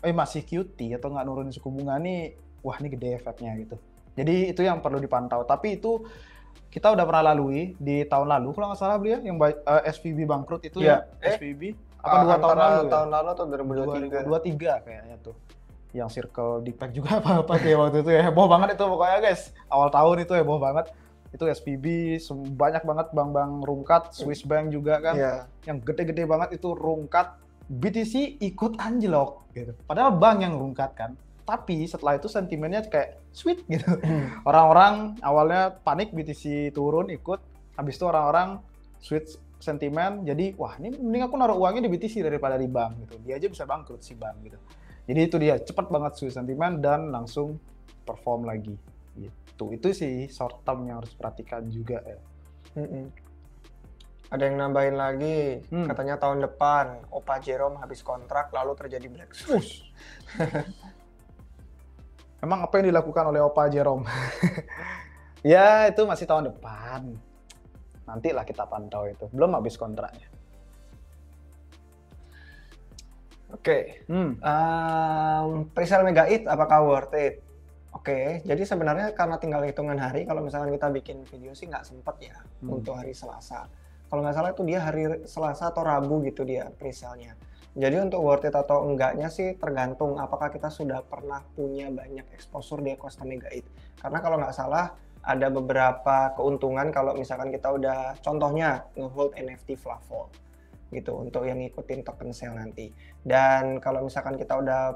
masih QT atau nggak nurunin suku bunga nih, wah ini gede efeknya gitu. Jadi itu yang perlu dipantau. Tapi itu kita udah pernah lalui di tahun lalu kalau nggak salah beliau yang SVB bangkrut itu ya. SVB apa 2 tahun lalu ya? Tahun lalu atau 2023 kayaknya tuh. Yang Circle Dipek juga apa kayak waktu itu ya, heboh banget itu pokoknya guys. Awal tahun itu heboh banget. Itu SVB banyak banget bank-bank rungkat, Swiss Bank juga kan. Yang gede-gede banget itu rungkat. BTC ikut anjlok gitu. Padahal bank yang rungkat kan. Tapi setelah itu sentimennya kayak sweet gitu. Orang-orang awalnya panik BTC turun ikut. Habis itu orang-orang sweet sentimen. Jadi wah ini mending aku naruh uangnya di BTC daripada di bank gitu. Dia aja bisa bangkrut si bank gitu. Jadi itu dia cepat banget sweet sentimen dan langsung perform lagi gitu. Itu sih short term yang harus perhatikan juga ya. Ada yang nambahin lagi, katanya tahun depan Opa Jerome habis kontrak lalu terjadi Black Swan. Emang apa yang dilakukan oleh Opa Jerome? Ya itu masih tahun depan. Nantilah kita pantau itu. Belum habis kontraknya. Oke. Presale Mega ETH apakah worth it? Oke, jadi sebenarnya karena tinggal hitungan hari, kalau misalkan kita bikin video sih nggak sempet ya untuk hari Selasa. Kalau nggak salah itu dia hari Selasa atau Rabu gitu dia presale-nya. Jadi untuk worth it atau enggaknya sih tergantung apakah kita sudah pernah punya banyak exposure di ekosistem Mega ETH. Karena kalau nggak salah ada beberapa keuntungan kalau misalkan kita udah contohnya nge-hold NFT Flavol gitu untuk yang ngikutin token sale nanti. Dan kalau misalkan kita udah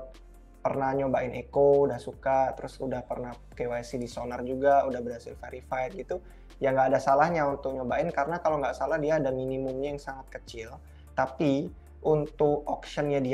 pernah nyobain Eco, udah suka, terus udah pernah KYC di Sonar juga, udah berhasil verified gitu, ya nggak ada salahnya untuk nyobain karena kalau nggak salah dia ada minimumnya yang sangat kecil. Tapi untuk auction-nya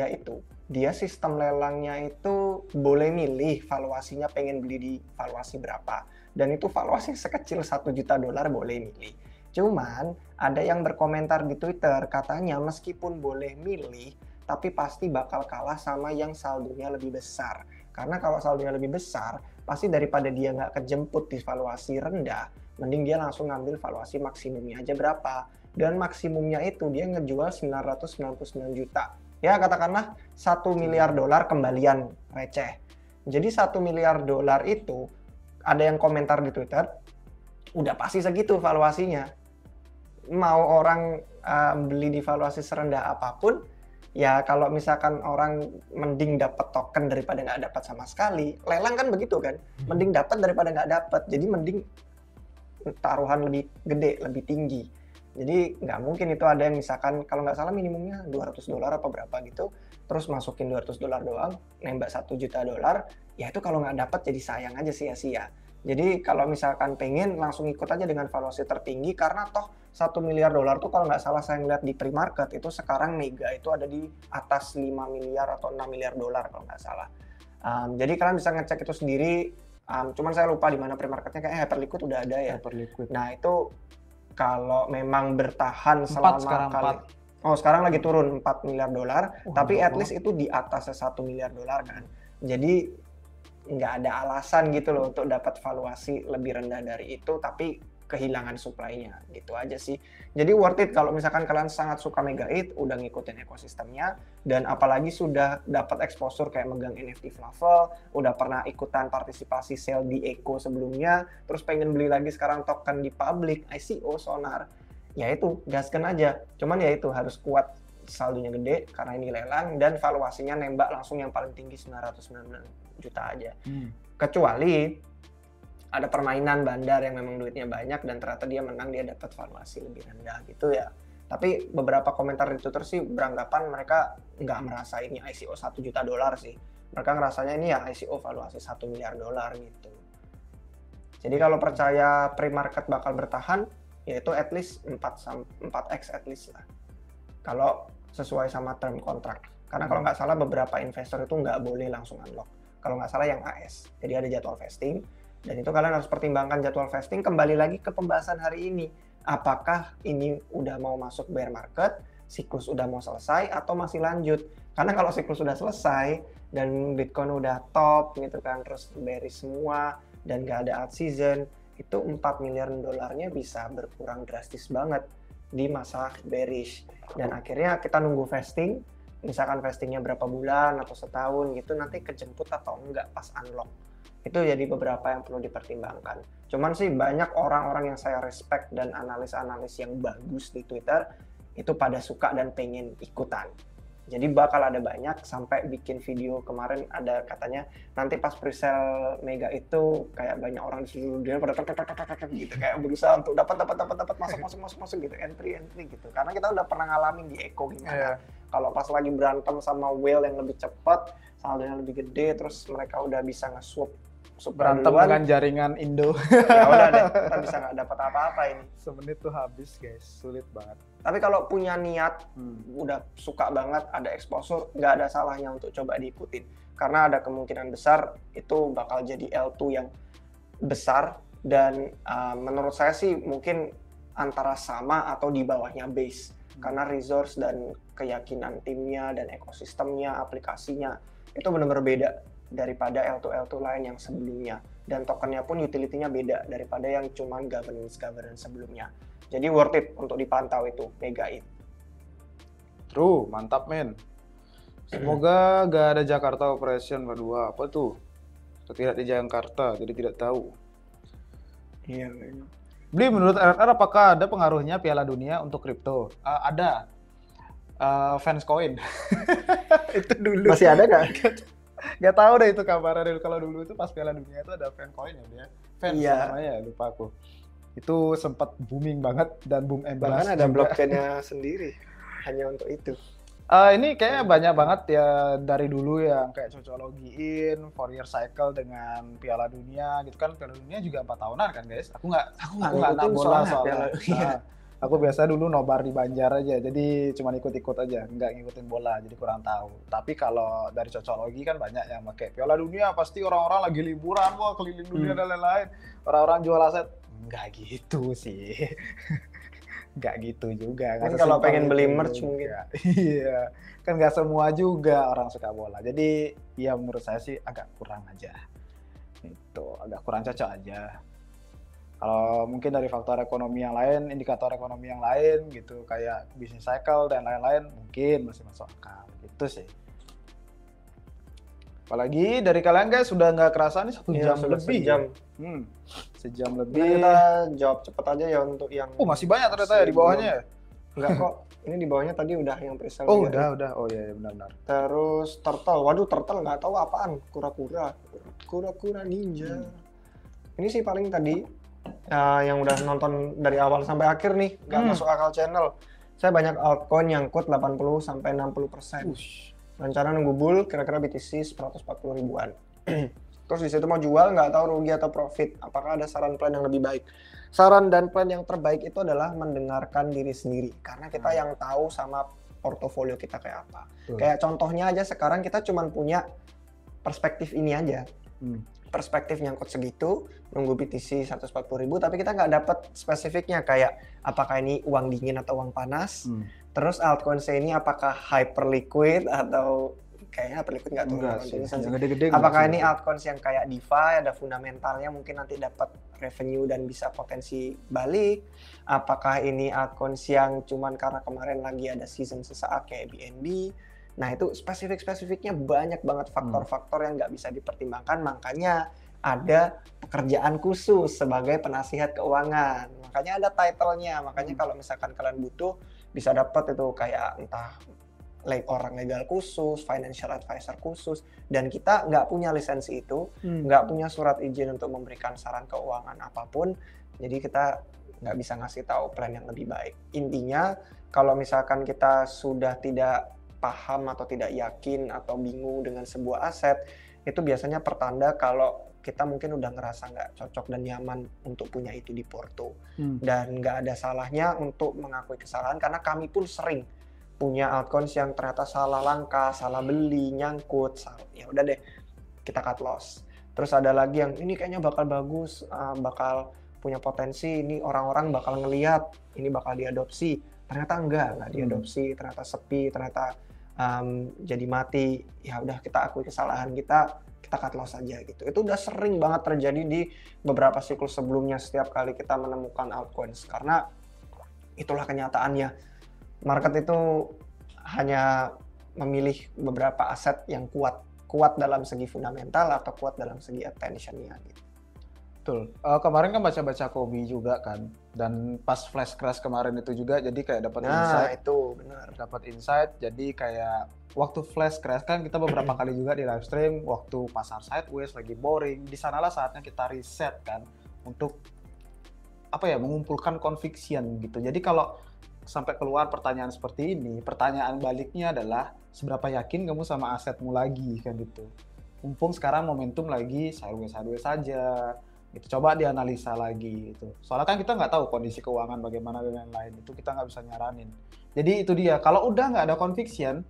dia sistem lelangnya itu boleh milih valuasinya pengen beli di valuasi berapa. Dan itu valuasi sekecil $1 juta boleh milih. Cuman ada yang berkomentar di Twitter katanya meskipun boleh milih, tapi pasti bakal kalah sama yang saldonya lebih besar. Karena kalau saldonya lebih besar, pasti daripada dia nggak kejemput di valuasi rendah, mending dia langsung ngambil valuasi maksimumnya aja berapa. Dan maksimumnya itu dia ngejual 999 juta. Ya katakanlah 1 miliar dolar kembalian receh. Jadi 1 miliar dolar itu, ada yang komentar di Twitter, udah pasti segitu valuasinya. Mau orang beli di valuasi serendah apapun, ya kalau misalkan orang mending dapat token daripada nggak dapat sama sekali, lelang kan begitu kan, mending dapat daripada nggak dapat, jadi mending taruhan lebih gede, lebih tinggi. Jadi nggak mungkin itu ada yang misalkan kalau nggak salah minimumnya 200 dolar apa berapa gitu, terus masukin 200 dolar doang, nembak 1 juta dolar, ya itu kalau nggak dapat jadi sayang aja sia-sia. Jadi kalau misalkan pengen langsung ikut aja dengan valuasi tertinggi, karena toh 1 miliar dolar tuh kalau nggak salah saya ngeliat di pre-market itu sekarang Mega itu ada di atas 5 miliar atau 6 miliar dolar kalau nggak salah. Jadi kalian bisa ngecek itu sendiri, cuman saya lupa di mana pre-marketnya, kayaknya Hyperliquid udah ada ya. Hyperliquid. Nah itu kalau memang bertahan selama sekarang kali. 4. Oh sekarang lagi turun 4 miliar dolar, tapi enggak at least itu di atasnya 1 miliar dolar kan. Jadi nggak ada alasan gitu loh untuk dapat valuasi lebih rendah dari itu, tapi kehilangan supply-nya gitu aja sih. Jadi worth it kalau misalkan kalian sangat suka Mega It, udah ngikutin ekosistemnya, dan apalagi sudah dapat exposure kayak megang NFT Fluffle, udah pernah ikutan partisipasi sale di Eco sebelumnya, terus pengen beli lagi sekarang token di public, ICO, Sonar, ya itu gaskan aja. Cuman ya itu harus kuat, saldonya gede karena ini lelang, dan valuasinya nembak langsung yang paling tinggi 999 juta aja. Kecuali ada permainan bandar yang memang duitnya banyak dan ternyata dia menang, dia dapat valuasi lebih rendah gitu ya. Tapi beberapa komentar di Twitter sih beranggapan mereka nggak merasa ini ICO 1 juta dolar sih. Mereka ngerasanya ini ya ICO valuasi 1 miliar dolar gitu. Jadi kalau percaya pre-market bakal bertahan, yaitu at least 4x at least lah. Kalau sesuai sama term kontrak. Karena kalau nggak salah beberapa investor itu nggak boleh langsung unlock. Kalau nggak salah yang AS. Jadi ada jadwal vesting. Dan itu kalian harus pertimbangkan jadwal vesting. Kembali lagi ke pembahasan hari ini. Apakah ini udah mau masuk bear market, siklus udah mau selesai, atau masih lanjut? Karena kalau siklus udah selesai, dan Bitcoin udah top gitu kan, terus bearish semua, dan nggak ada alt season, itu 4 miliar dolarnya bisa berkurang drastis banget di masa bearish. Dan akhirnya kita nunggu vesting, misalkan vestingnya berapa bulan atau setahun gitu, nanti kejemput atau enggak pas unlock. Itu jadi beberapa yang perlu dipertimbangkan. Cuman sih banyak orang-orang yang saya respect dan analis-analis yang bagus di Twitter itu pada suka dan pengen ikutan. Jadi bakal ada banyak, sampai bikin video kemarin ada katanya nanti pas presale Mega itu kayak banyak orang di seluruh dunia pada gitu, kayak berusaha untuk dapat masuk gitu, entry gitu. Karena kita udah pernah ngalamin di Eco gimana. Kalau pas lagi berantem sama whale yang lebih cepat, saldonya lebih gede, terus mereka udah bisa nge-swap berantem duluan, dengan jaringan Indo. ya udah deh, kita bisa nggak dapat apa-apa ini. Semenit tuh habis guys, sulit banget. Tapi kalau punya niat, udah suka banget, ada exposure, nggak ada salahnya untuk coba diikutin. Karena ada kemungkinan besar itu bakal jadi L2 yang besar, dan menurut saya sih mungkin antara sama atau di bawahnya base. Karena resource dan keyakinan timnya dan ekosistemnya, aplikasinya, itu benar-benar beda daripada L2 lain yang sebelumnya, dan tokennya pun utility-nya beda daripada yang cuman governance sebelumnya. Jadi worth it untuk dipantau itu Mega It. True, mantap men. Semoga gak ada Jakarta Operation berdua. Apa tuh? Tidak di Jakarta, jadi tidak tahu. Iya. Beli, menurut RR apakah ada pengaruhnya Piala Dunia untuk kripto? Ada. Fans coin. Itu dulu. Masih ada nggak? Gak tahu deh itu kabarnya dulu. Kalau dulu itu pas Piala Dunia itu ada fan coin ya dia. Fans namanya, lupa aku. Itu sempat booming banget dan boom and bust. Bahkan ada blockchain-nya sendiri hanya untuk itu. Ini kayaknya banyak banget ya dari dulu yang kayak cocok-logiin, Fourier cycle dengan Piala Dunia gitu kan. Piala Dunia juga 4 tahunan kan guys. Aku nggak anak bola soalnya. Aku biasa dulu nobar di Banjar aja, jadi cuma ikut-ikut aja, nggak ngikutin bola, jadi kurang tahu. Tapi kalau dari cocoklogi kan banyak yang pakai Piala Dunia, pasti orang-orang lagi liburan, wah keliling dunia dan lain-lain. Orang-orang jual aset, nggak gitu sih. nggak gitu juga. Kan kalau pengen beli merch mungkin. Iya, kan nggak semua juga orang suka bola. Jadi ya menurut saya sih agak kurang aja. Itu agak kurang cocok aja. Kalau mungkin dari faktor ekonomi yang lain, indikator ekonomi yang lain gitu, kayak bisnis cycle dan lain-lain, mungkin masih masuk akal. Itu sih. Apalagi dari kalian guys sudah nggak kerasa nih 1 jam lebih. Sejam. Sejam Nah, lebih. kita jawab cepat aja ya untuk yang Masih banyak ternyata ya di bawahnya ya? Enggak kok. Ini di bawahnya tadi udah yang presale. Oh udah. Oh iya benar-benar. Terus turtle. Waduh, turtle nggak tahu apaan. Kura-kura. Kura-kura ninja. Ini sih paling tadi yang udah nonton dari awal sampai akhir nih, nggak masuk akal channel. Saya banyak altcoin yang quote 80-60%. Rencana nunggu bull, kira-kira BTC 140 ribuan. Terus di situ mau jual, nggak tahu rugi atau profit. Apakah ada saran plan yang lebih baik? Saran dan plan yang terbaik itu adalah mendengarkan diri sendiri. Karena kita yang tahu sama portofolio kita kayak apa. Kayak contohnya aja sekarang kita cuma punya perspektif ini aja. Perspektif nyangkut segitu, nunggu BTC 140 ribu, tapi kita nggak dapat spesifiknya kayak apakah ini uang dingin atau uang panas. Terus altcoin ini apakah hyper liquid atau kayaknya hyper liquid nggak tahu. Apakah ini altcoins yang kayak DeFi, ada fundamentalnya mungkin nanti dapat revenue dan bisa potensi balik. Apakah ini altcoins yang cuman karena kemarin lagi ada season sesaat kayak BNB. Nah itu spesifik-spesifiknya banyak banget faktor-faktor yang nggak bisa dipertimbangkan, makanya ada pekerjaan khusus sebagai penasihat keuangan. Makanya ada title-nya, makanya kalau misalkan kalian butuh bisa dapat itu kayak entah orang legal khusus, financial advisor khusus, dan kita nggak punya lisensi itu, nggak punya surat izin untuk memberikan saran keuangan apapun, jadi kita nggak bisa ngasih tahu plan yang lebih baik. Intinya kalau misalkan kita sudah tidak paham atau tidak yakin atau bingung dengan sebuah aset, itu biasanya pertanda kalau kita mungkin udah ngerasa nggak cocok dan nyaman untuk punya itu di porto. Dan nggak ada salahnya untuk mengakui kesalahan, karena kami pun sering punya altcoins yang ternyata salah langkah, salah beli, nyangkut, ya udah deh kita cut loss. Terus ada lagi yang ini kayaknya bakal bagus, bakal punya potensi, ini orang-orang bakal ngelihat, ini bakal diadopsi. Ternyata nggak diadopsi, ternyata sepi, ternyata jadi mati. Ya udah kita akui kesalahan kita cut loss aja gitu. Itu udah sering banget terjadi di beberapa siklus sebelumnya setiap kali kita menemukan altcoins, karena itulah kenyataannya. Market itu hanya memilih beberapa aset yang kuat dalam segi fundamental atau kuat dalam segi attention-nya gitu. Betul. Kemarin kan baca-baca Kobe juga kan, dan pas flash crash kemarin itu juga jadi kayak dapat insight. Itu benar. Dapat insight, jadi kayak waktu flash crash kan kita beberapa kali juga di live stream, waktu pasar sideways lagi boring, di sanalah saatnya kita reset kan untuk mengumpulkan conviction gitu. Jadi kalau sampai keluar pertanyaan seperti ini, pertanyaan baliknya adalah seberapa yakin kamu sama asetmu lagi kan gitu. Mumpung sekarang momentum lagi sideways saja. Itu coba dianalisa lagi itu. Soalnya kan kita nggak tahu kondisi keuangan bagaimana dan lain-lain, itu kita nggak bisa nyaranin. Jadi itu dia, kalau udah nggak ada conviction,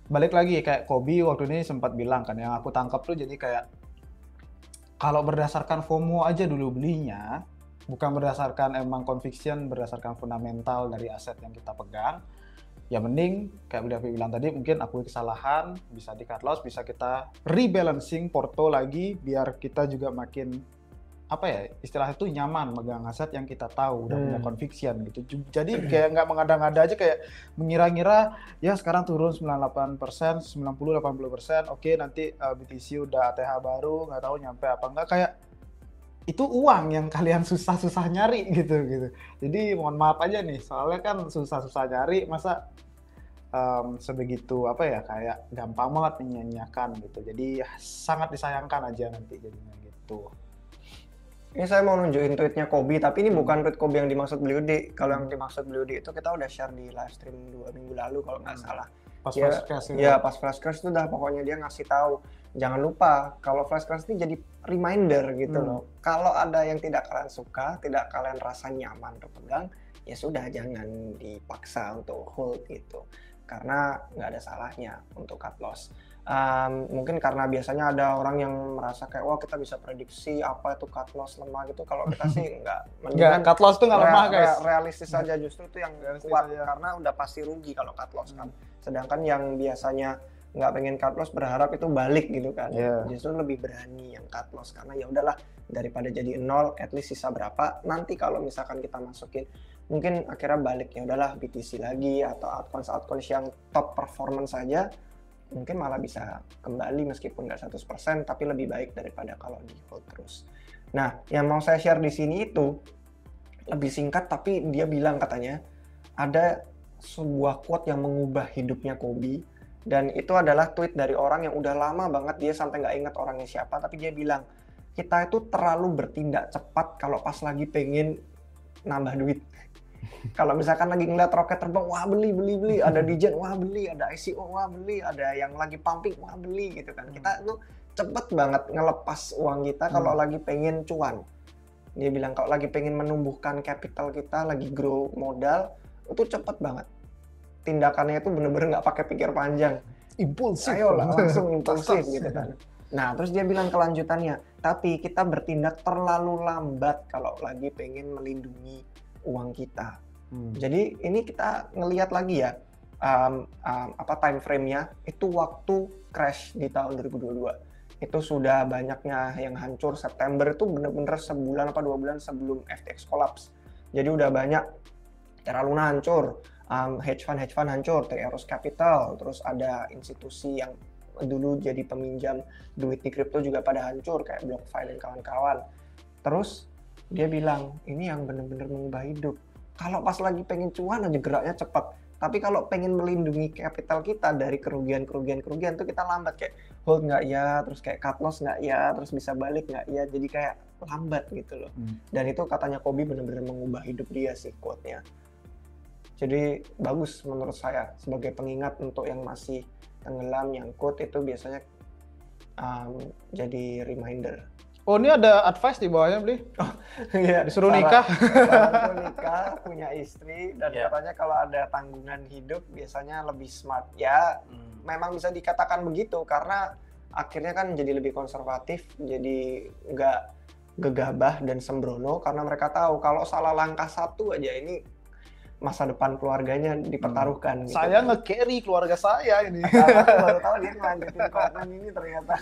balik lagi kayak Kobe waktu ini sempat bilang kan, yang aku tangkap tuh jadi kayak kalau berdasarkan FOMO aja dulu belinya, bukan berdasarkan emang conviction, berdasarkan fundamental dari aset yang kita pegang, ya mending kayak udah bilang tadi, mungkin akui kesalahan, bisa di cut loss, bisa kita rebalancing porto lagi biar kita juga makin istilah itu nyaman megang aset yang kita tahu udah punya conviction gitu. Jadi kayak nggak mengada-ngada aja kayak mengira-ngira ya sekarang turun 98%, 90-80%, oke nanti BTC udah ATH baru, nggak tahu nyampe apa enggak, kayak itu uang yang kalian susah-susah nyari gitu. Jadi mohon maaf aja nih, soalnya kan susah-susah nyari, masa sebegitu kayak gampang banget menyanyiakan gitu. Jadi sangat disayangkan aja nanti jadinya gitu. Ini saya mau nunjukin tweetnya Kobe, tapi ini bukan tweet Kobe yang dimaksud beliau di. Kalau yang dimaksud beliau di itu kita udah share di live stream 2 minggu lalu kalau nggak salah. Pas flash crash pas flash crash itu udah pokoknya dia ngasih tahu, jangan lupa kalau flash crash ini jadi reminder gitu loh. Kalau ada yang tidak kalian suka, tidak kalian rasa nyaman untuk pegang, ya sudah jangan dipaksa untuk hold gitu. karena nggak ada salahnya untuk cut loss. Mungkin karena biasanya ada orang yang merasa kayak wah kita bisa prediksi apa itu cut loss lemah gitu. Kalau kita sih nggak, mendingan cut loss tuh nggak lemah guys. Realistis saja, justru itu yang kuat karena udah pasti rugi kalau cut loss kan. Sedangkan yang biasanya nggak pengen cut loss berharap itu balik gitu kan, justru lebih berani yang cut loss karena ya udahlah daripada jadi nol, at least sisa berapa nanti kalau misalkan kita masukin mungkin akhirnya balik, ya udahlah BTC lagi atau altcoins yang top performance saja mungkin malah bisa kembali meskipun nggak 100% tapi lebih baik daripada kalau di hold terus. Nah, yang mau saya share di sini itu lebih singkat tapi dia bilang katanya ada sebuah quote yang mengubah hidupnya Kobe, dan itu adalah tweet dari orang yang udah lama banget dia sampai nggak ingat orangnya siapa, tapi dia bilang kita itu terlalu bertindak cepat kalau pas lagi pengen nambah duit. Kalau misalkan lagi ngeliat roket terbang, wah beli, ada degen, wah beli, ada ICO, wah beli, ada yang lagi pumping, wah beli gitu kan. Kita tuh cepet banget ngelepas uang kita kalau lagi pengen cuan. Dia bilang kalau lagi pengen menumbuhkan capital kita, lagi grow modal, itu cepet banget. Tindakannya itu bener-bener nggak pakai pikir panjang. Impulsif. Ayolah, langsung impulsif gitu kan. Nah, terus dia bilang kelanjutannya, tapi kita bertindak terlalu lambat kalau lagi pengen melindungi uang kita. Jadi ini kita ngelihat lagi ya, time frame-nya itu waktu crash di tahun 2022. Itu sudah banyaknya yang hancur. September itu bener-bener sebulan apa 2 bulan sebelum FTX collapse. Jadi udah banyak Terra Luna hancur, hedge fund hancur, T. Rowe Capital, terus ada institusi yang dulu jadi peminjam duit di kripto juga pada hancur kayak BlockFi dan kawan-kawan. Terus dia bilang ini yang benar-benar mengubah hidup. Kalau pas lagi pengen cuan aja geraknya cepat. Tapi kalau pengen melindungi capital kita dari kerugian tuh kita lambat, kayak hold nggak ya, terus kayak cut loss nggak ya, terus bisa balik nggak ya, jadi kayak lambat gitu loh. Dan itu katanya Kobe benar-benar mengubah hidup dia sih quote-nya. Jadi bagus menurut saya sebagai pengingat untuk yang masih tenggelam, nyangkut itu biasanya jadi reminder. Oh, ini ada advice di bawahnya, Bli? Oh, iya. Disuruh nikah. Nikah, punya istri, dan katanya kalau ada tanggungan hidup biasanya lebih smart. Ya, memang bisa dikatakan begitu, karena akhirnya kan jadi lebih konservatif, jadi nggak gegabah dan sembrono, karena mereka tahu kalau salah langkah satu aja ini masa depan keluarganya dipertaruhkan. Gitu. Saya nge-carry keluarga saya ini. Baru tahu dia ngelanjutin konten ini ternyata.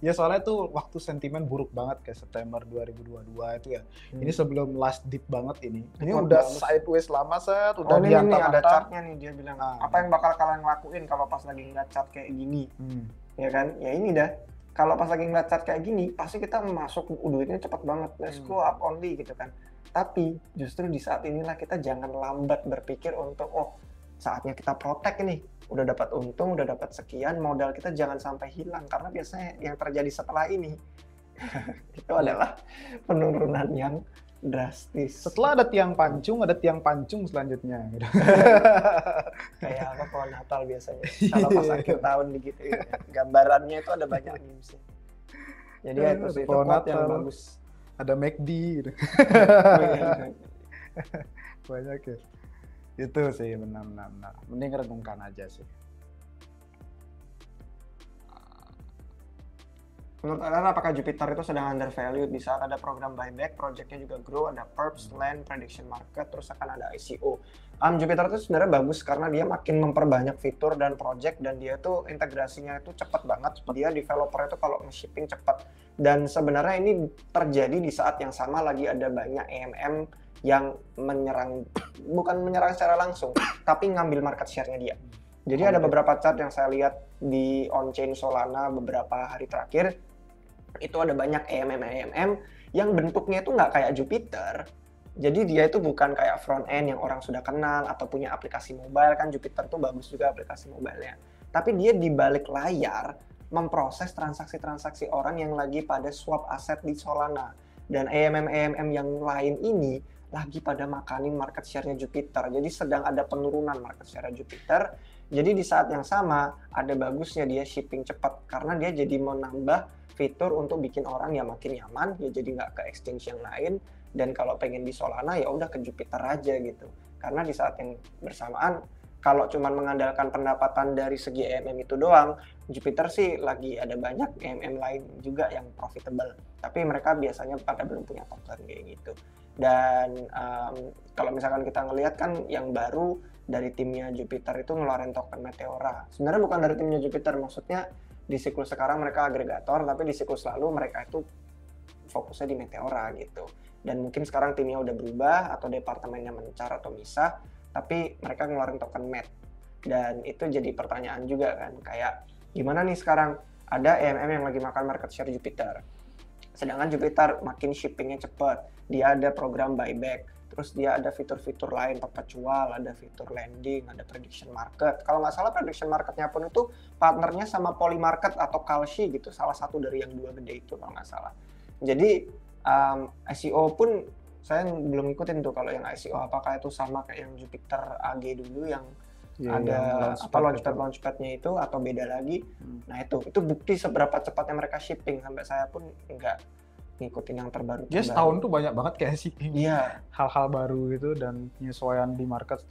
Ya soalnya tuh waktu sentimen buruk banget kayak September 2022 itu ya. Ini sebelum last dip banget ini. Ini udah sideways lama set, udah di atas. Ada chartnya nih, dia bilang apa yang bakal kalian lakuin kalau pas lagi ngeliat chart kayak gini. Ya kan? Ya ini dah. Kalau pas lagi ngeliat chart kayak gini, pasti kita masuk duitnya cepat banget. Let's go up only gitu kan. Tapi justru di saat inilah kita jangan lambat berpikir untuk saatnya kita protect ini. Udah dapat untung, udah dapat sekian, modal kita jangan sampai hilang, karena biasanya yang terjadi setelah ini itu adalah penurunan yang drastis. Setelah ada tiang pancung selanjutnya. Gitu. Kayak apa pohon Natal biasanya. Kalau pas akhir tahun begitu, gambarannya itu ada banyak memes. Jadi itu pohon Natal yang bagus. Ada McD gitu. Banyak ya. Itu sih benar. Mending renungkan aja sih. Menurut kalian apakah Jupiter itu sedang undervalued? Di saat ada program buyback, projectnya juga grow, ada perps, land, prediction market, terus akan ada ICO. Jupiter itu sebenarnya bagus karena dia makin memperbanyak fitur dan project, dan dia tuh integrasinya itu cepat banget. Dia developer itu kalau nge-shipping cepat. Dan sebenarnya ini terjadi di saat yang sama lagi ada banyak EMM yang bukan menyerang secara langsung, tapi ngambil market share-nya dia. Jadi ada beberapa chart yang saya lihat di on-chain Solana beberapa hari terakhir, itu ada banyak EMM yang bentuknya itu nggak kayak Jupiter. Jadi dia itu bukan kayak front end yang orang sudah kenal atau punya aplikasi mobile, kan Jupiter tuh bagus juga aplikasi mobile-nya. Tapi dia di balik layar memproses transaksi-transaksi orang yang lagi pada swap aset di Solana. Dan EMM yang lain ini lagi pada makanin market share-nya Jupiter. Jadi sedang ada penurunan market share Jupiter. Jadi di saat yang sama ada bagusnya dia shipping cepat karena dia jadi menambah fitur untuk bikin orang yang makin nyaman, ya jadi nggak ke exchange yang lain. Dan kalau pengen di Solana ya udah ke Jupiter aja gitu. Karena di saat yang bersamaan kalau cuma mengandalkan pendapatan dari segi EMM itu doang, Jupiter sih lagi ada banyak EMM lain juga yang profitable. Tapi mereka biasanya pada belum punya token kayak gitu. Dan kalau misalkan kita ngelihat kan yang baru dari timnya Jupiter itu ngeluarin token Meteora. Sebenarnya bukan dari timnya Jupiter, maksudnya di siklus sekarang mereka agregator, tapi di siklus lalu mereka itu fokusnya di Meteora gitu. Dan mungkin sekarang timnya udah berubah atau departemennya mencar atau misah, tapi mereka ngeluarin token MET. Dan itu jadi pertanyaan juga kan, kayak gimana nih sekarang ada EMM yang lagi makan market share Jupiter. Sedangkan Jupiter makin shippingnya cepat, dia ada program buyback, terus dia ada fitur-fitur lain perpetual, ada fitur lending, ada prediction market. Kalau nggak salah prediction marketnya pun itu partnernya sama Polymarket atau Kalshi gitu, salah satu dari yang dua gede itu kalau nggak salah. Jadi ICO pun saya belum ngikutin tuh kalau yang ICO apakah itu sama kayak yang Jupiter AG dulu yang ada apa launchpad-nya itu atau beda lagi. Nah itu bukti seberapa cepatnya mereka shipping, sampai saya pun nggak ngikutin yang terbaru. Ya setahun tuh banyak banget kayak shipping. Iya. Hal-hal baru gitu dan penyesuaian di market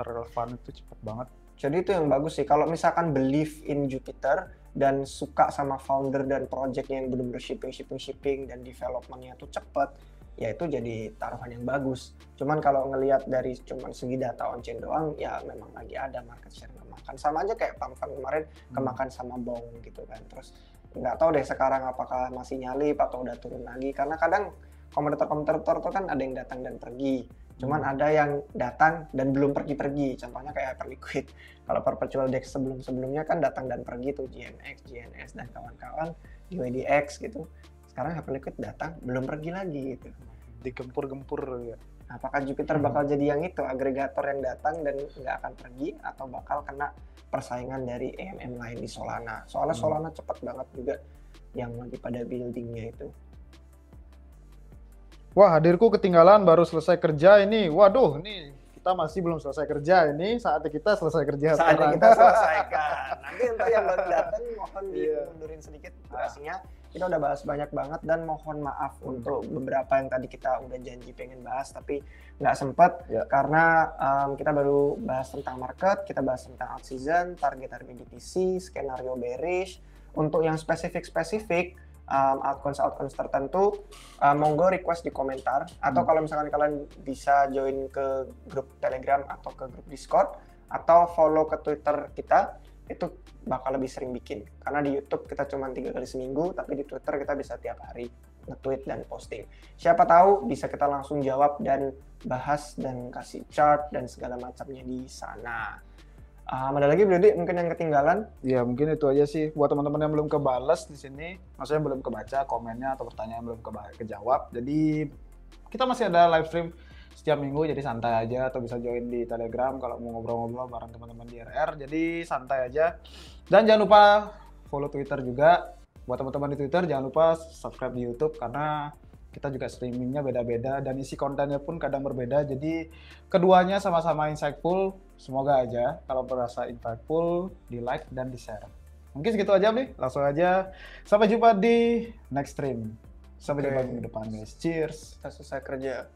relevan itu cepet banget. Jadi itu yang bagus sih. Kalau misalkan believe in Jupiter dan suka sama founder dan projectnya yang benar-benar shipping dan developmentnya tuh cepet, ya itu jadi taruhan yang bagus. Cuman kalau ngelihat dari cuman segi data on-chain doang, ya memang lagi ada market share kemakan. Sama aja kayak Pamfan kemarin kemakan sama Bong gitu kan. Terus nggak tahu deh sekarang apakah masih nyalip atau udah turun lagi. Karena kadang komentator tuh kan ada yang datang dan pergi. Cuman ada yang datang dan belum pergi-pergi. Contohnya kayak Hyperliquid. Kalau perpetual DEX sebelum-sebelumnya kan datang dan pergi tuh GMX, GNS dan kawan-kawan di WDX gitu. Sekarang Hyperliquid datang belum pergi lagi gitu. Digempur-gempur ya. Apakah Jupiter bakal jadi yang itu, agregator yang datang dan nggak akan pergi, atau bakal kena persaingan dari EMM lain di Solana? Soalnya Solana cepat banget juga yang lagi pada buildingnya itu. Wah, hadirku ketinggalan baru selesai kerja ini. Waduh, ini kita masih belum selesai kerja ini. Saatnya kita selesai kerja. Saatnya kita selesaikan. Nanti untuk yang baru datang mohon dimundurin sedikit durasinya. Kita udah bahas banyak banget dan mohon maaf untuk beberapa yang tadi kita udah janji pengen bahas tapi nggak sempet karena kita baru bahas tentang market, kita bahas tentang out season, target BTC, skenario bearish. Untuk yang spesifik altcoins tertentu, monggo request di komentar atau kalau misalkan kalian bisa join ke grup Telegram atau ke grup Discord atau follow ke Twitter kita, itu bakal lebih sering bikin karena di YouTube kita cuma 3 kali seminggu, tapi di Twitter kita bisa tiap hari nge-tweet dan posting. Siapa tahu bisa kita langsung jawab dan bahas dan kasih chart dan segala macamnya di sana. Ada lagi Brody mungkin yang ketinggalan? Ya mungkin itu aja sih buat teman-teman yang belum kebales di sini, maksudnya belum kebaca komennya atau pertanyaan belum kejawab. Jadi kita masih ada live stream setiap minggu, jadi santai aja, atau bisa join di Telegram kalau mau ngobrol-ngobrol bareng teman-teman di RR. Jadi santai aja. Dan jangan lupa follow Twitter juga. Buat teman-teman di Twitter jangan lupa subscribe di YouTube karena kita juga streamingnya beda-beda dan isi kontennya pun kadang berbeda. Jadi keduanya sama-sama insightful. Semoga aja kalau merasa insightful di like dan di share. Mungkin segitu aja nih. Langsung aja. Sampai jumpa di next stream. Sampai jumpa minggu depan guys. Cheers. Kita selesai kerja.